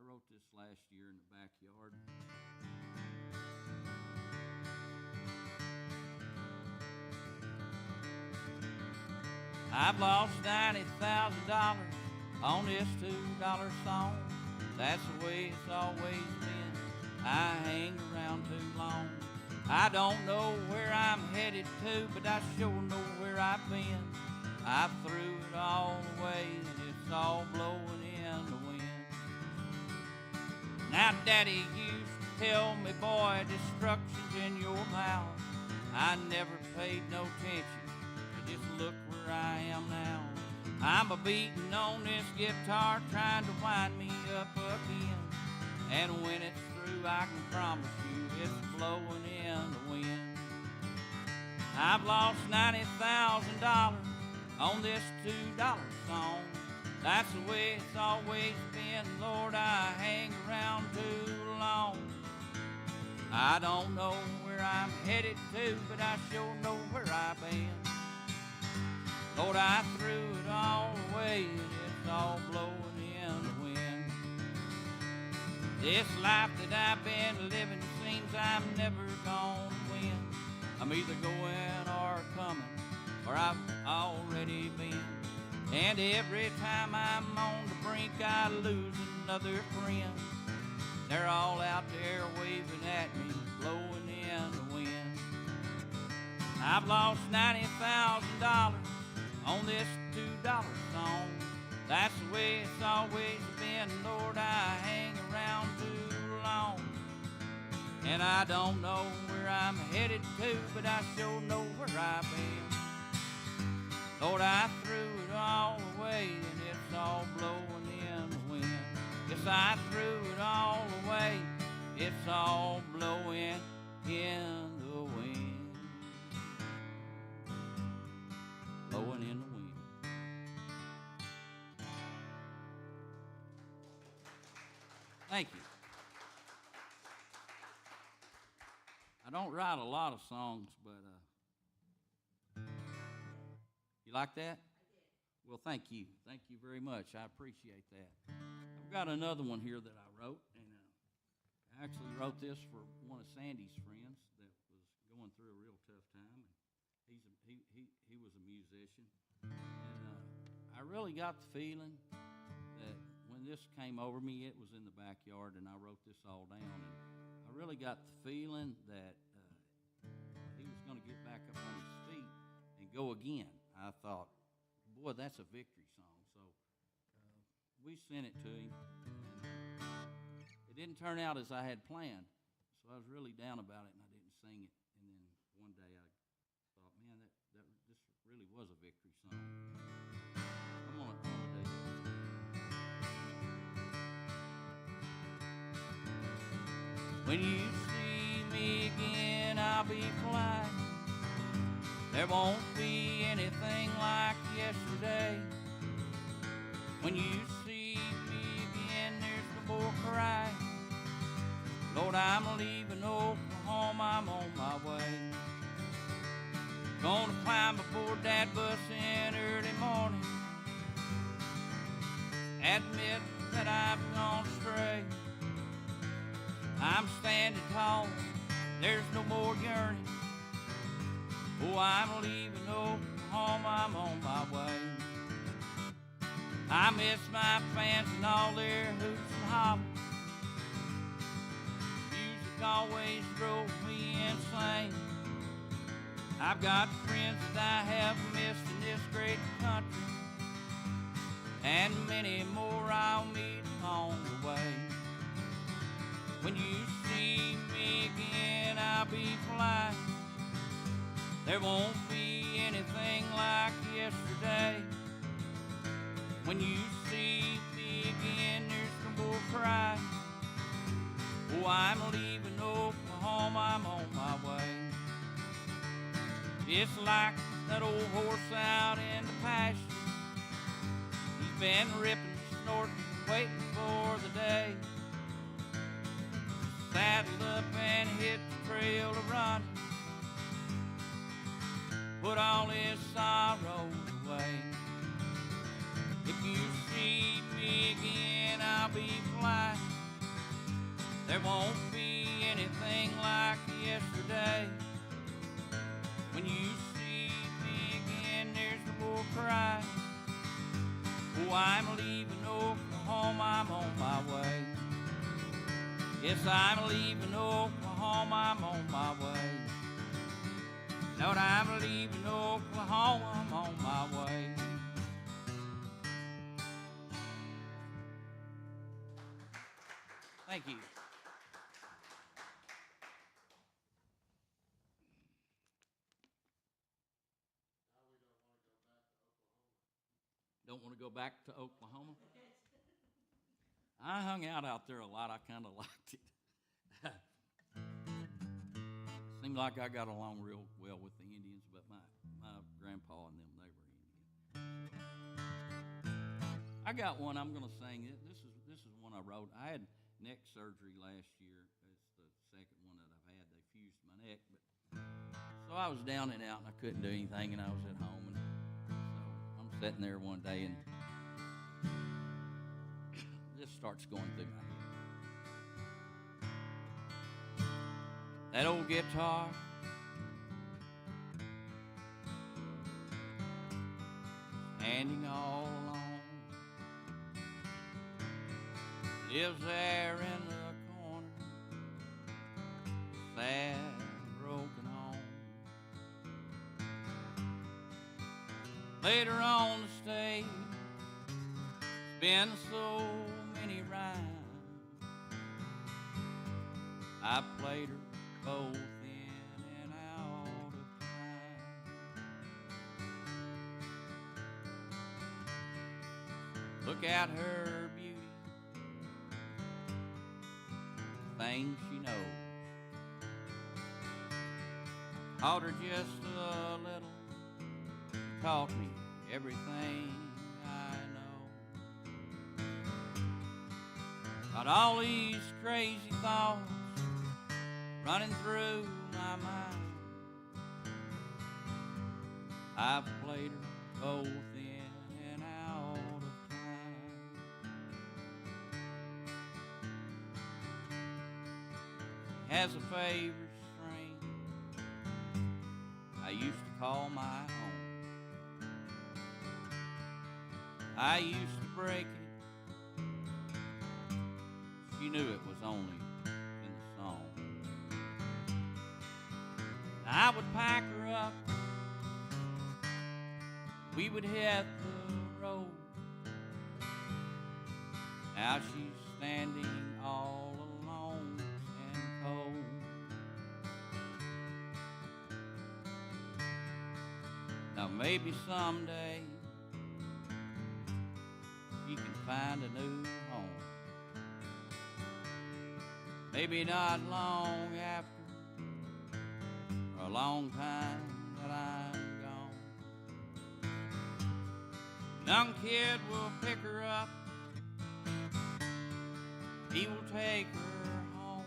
wrote this last year in the backyard. I've lost $90,000 on this $2 song. That's the way it's always been. I hang around too long. I don't know where I'm headed to, but I sure know where I've been. I threw it all away, and it's all blowing in the wind. Now, Daddy used to tell me, boy, destruction's in your mouth. I never paid no attention, but just look where I am now. I'm a beating on this guitar, trying to wind me up again. And when it's through, I can promise you it's blowing in the wind. I've lost $90,000 on this $2 song. That's the way it's always been. Lord, I hang around too long. I don't know where I'm headed to, but I sure know where I've been. Lord, I threw it all away, and it's all blowing in the wind. This life that I've been living seems I'm never gonna win. I'm either going or coming, or I've already been. And every time I'm on the brink, I lose another friend. They're all out there waving at me, blowing in the wind. I've lost $90,000 on this $2 song. That's the way it's always been, Lord, I hang around too long. And I don't know where I'm headed to, but I sure know where I've been. Lord, I threw it all away, and it's all blowing in the wind. Yes, I threw it all away, it's all blowing in the wind. Blowing in the wind. Thank you. I don't write a lot of songs, but you like that? I did. Well, thank you. Thank you very much. I appreciate that. I've got another one here that I wrote, and I actually wrote this for one of Sandy's friends that was going through a real tough time. And he was a musician, and I really got the feeling that when this came over me, it was in the backyard, and I wrote this all down. And I really got the feeling that he was going to get back up on his feet and go again. I thought, boy, that's a victory song. So we sent it to him. And it didn't turn out as I had planned, so I was really down about it, and I didn't sing it. And then one day I thought, man, this really was a victory song. I'm gonna do this. When you see me again, I'll be flying. There won't be anything like yesterday. When you see me again, there's no more crying. Lord, I'm leaving Oklahoma, I'm on my way. Gonna climb aboard that bus in early morning. Admit that I've gone astray. I'm standing tall, there's no more yearning. Oh, I'm leaving Oklahoma, I'm on my way. I miss my fans and all their hoots and hollers. Music always drove me insane. I've got friends that I have missed in this great country, and many more I'll meet on the way. When you see me again, I'll be flying. There won't be anything like yesterday. When you see me again, there's no more crying. Oh, I'm leaving Oklahoma, I'm on my way. It's like that old horse out in the pasture. He's been ripping, snorting, waiting for the day. Saddled up and hit the trail to run. Put all his sorrows away. If you see me again, I'll be flying. There won't be anything like yesterday. When you see me again, there's no more crying. Oh, I'm leaving Oklahoma, I'm on my way. Yes, I'm leaving Oklahoma, I'm on my way. Lord, I'm leaving Oklahoma, I'm on my way. Thank you. Don't want to go back to Oklahoma? I hung out there a lot. I kind of liked it. Seemed like I got along real well with the Indians, but my grandpa and them, they were Indian. I got one I'm going to sing. This is one I wrote. I had neck surgery last year. It's the second one that I've had. They fused my neck, but so I was down and out, and I couldn't do anything, and I was at home, and so I'm sitting there one day, and this starts going through my head. That old guitar standing all alone, lives there in the corner, sad, broken home. Later on the stage, it's been so many rhymes. I played her both in and out of time. Look at her beauty, things she knows. Taught her just a little, taught me everything I know. Got all these crazy thoughts running through my mind. I've played her both in and out of time. She has a favorite string I used to call my own. I used to break it. She knew it was only in the song. I would pack her up. We would hit the road. Now she's standing all alone and cold. Now maybe someday she can find a new home. Maybe not long after, or a long time that I'm gone. Young kid will pick her up. He will take her home.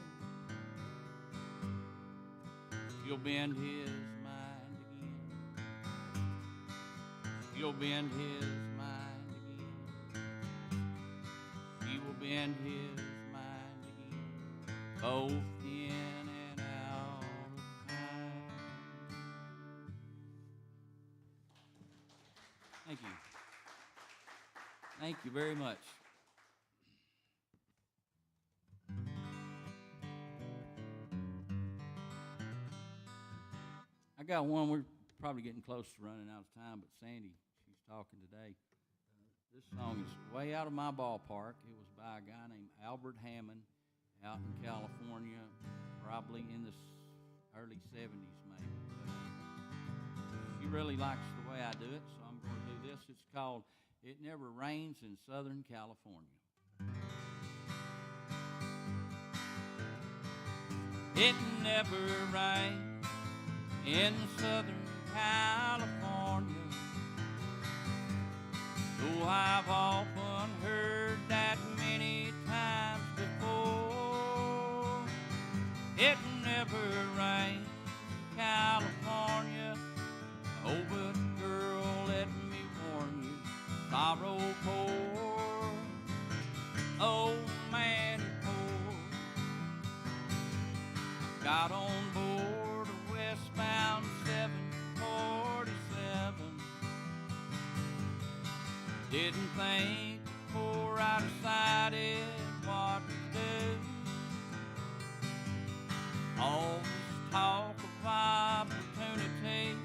She'll bend his mind again. She'll bend his mind again. She will bend his mind again. Both in and out of time. Thank you. Thank you very much. I got one. We're probably getting close to running out of time, but Sandy, she's talking today. This song is way out of my ballpark. It was by a guy named Albert Hammond out in California, probably in the early 70s maybe. But she really likes the way I do it, so I'm going to do this. It's called It Never Rains in Southern California. It never rains in Southern California, though I've often heard that many times before. It never rains in California, oh, but girl, let me warn you, sorrow pours, oh man, it pours. Got on board a westbound 747, didn't think before I decided what to do. All this talk of opportunities,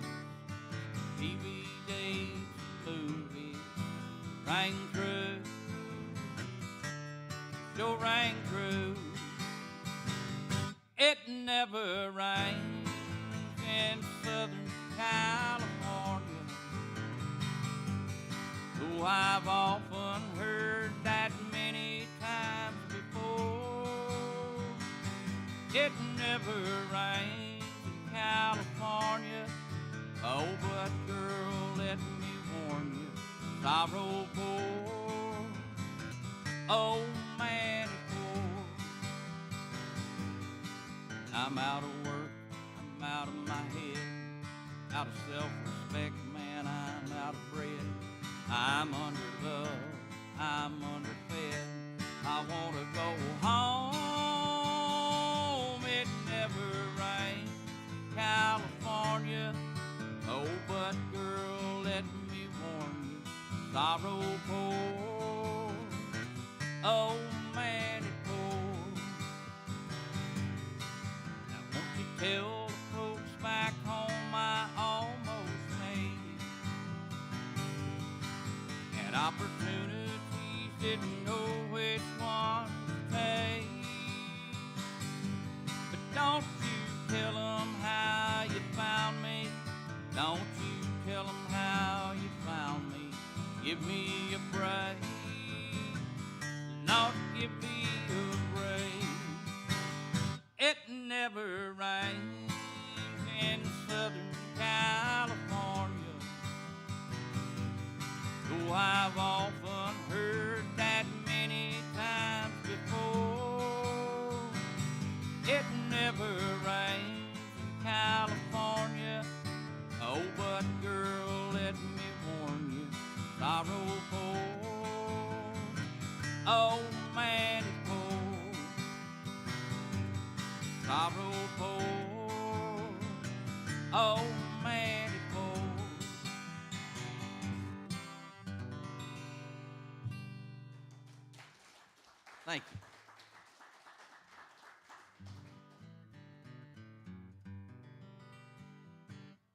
DVDs, movies, rang true, sure rang true. It never rains in Southern California, though I've often heard that many times before. It never rains in California, oh, but girl, let me warn you, sorrow pours, oh man, it pours. I'm out of work, I'm out of my head, out of self-respect, man, I'm out of bread. I'm underloved, I'm underfed, I want to go home. It never rains in California, oh, but girl, let me warn you, sorrow pours, oh man, it pours. Now won't you tell the folks back home I almost made it, and opportunities didn't know which one to take. But don't you tell 'em how you found me. Don't you tell 'em how you found me. Give me a break. Not give me a break. It never rains in Southern California, though I've often heard that many times before. It never rains in California. Oh, but girl, let me warn you, sorrow pours. Oh, man, it pours. Sorrow pours. Oh, man, it pours. Thank you.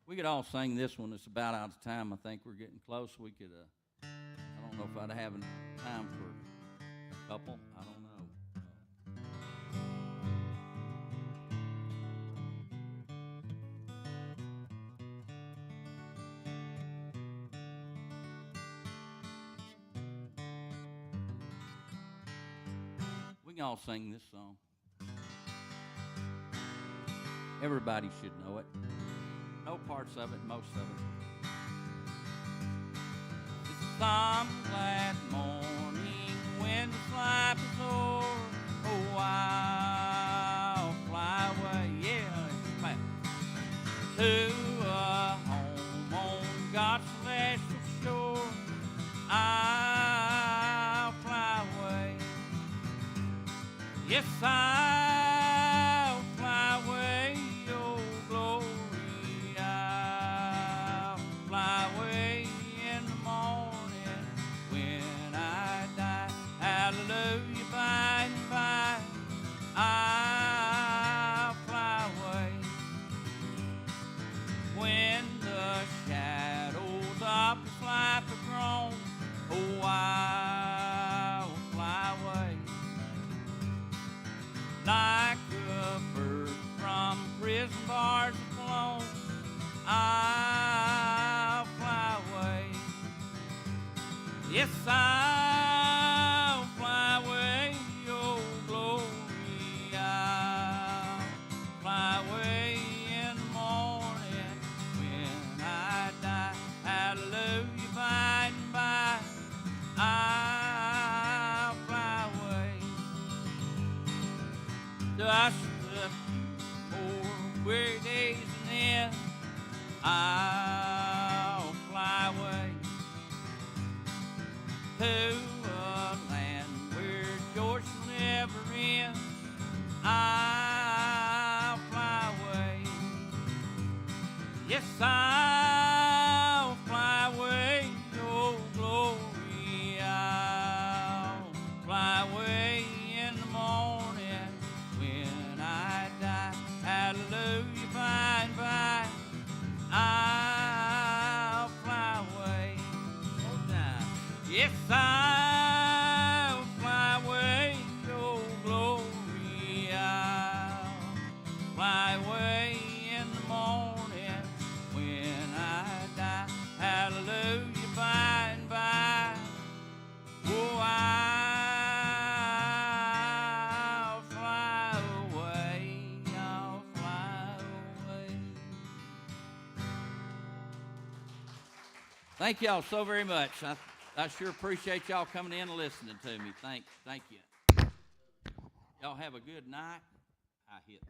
We could all sing this one. It's about out of time. I think we're getting close. We could, I don't know if I'd have time for a couple. I don't know. We can all sing this song. Everybody should know it. No parts of it, most of it. It's some glad morning when this life is o'er. Oh, I'll fly away, yeah, it's back to a home on God's celestial shore. I'll fly away. Yes, I'll fly away, oh glory. I'll fly away in the morning when I die. Hallelujah, by and by. I'll fly away when the shadows of this life are grown. Oh, I'll fly away. Like a bird from prison bars flown, I'll fly away. Yes, I'll fly away, oh glory. I'll fly away in the morning when I die. Hallelujah, by and by. I'll fly away. Just a few more weary days and then I'll fly away to a land where joy shall never end. I'll fly away. Yes, I'll fly away, oh glory. I'll fly away in the morning when I die. Hallelujah, by and by. I'll fly away. Oh, now. Yes, I'll fly away, oh glory. I'll fly away in the morning when I die. Hallelujah, by and by. Oh, I'll fly away. I'll fly away. Thank y'all so very much. I sure appreciate y'all coming in and listening to me. Thank you. Y'all have a good night. I hit.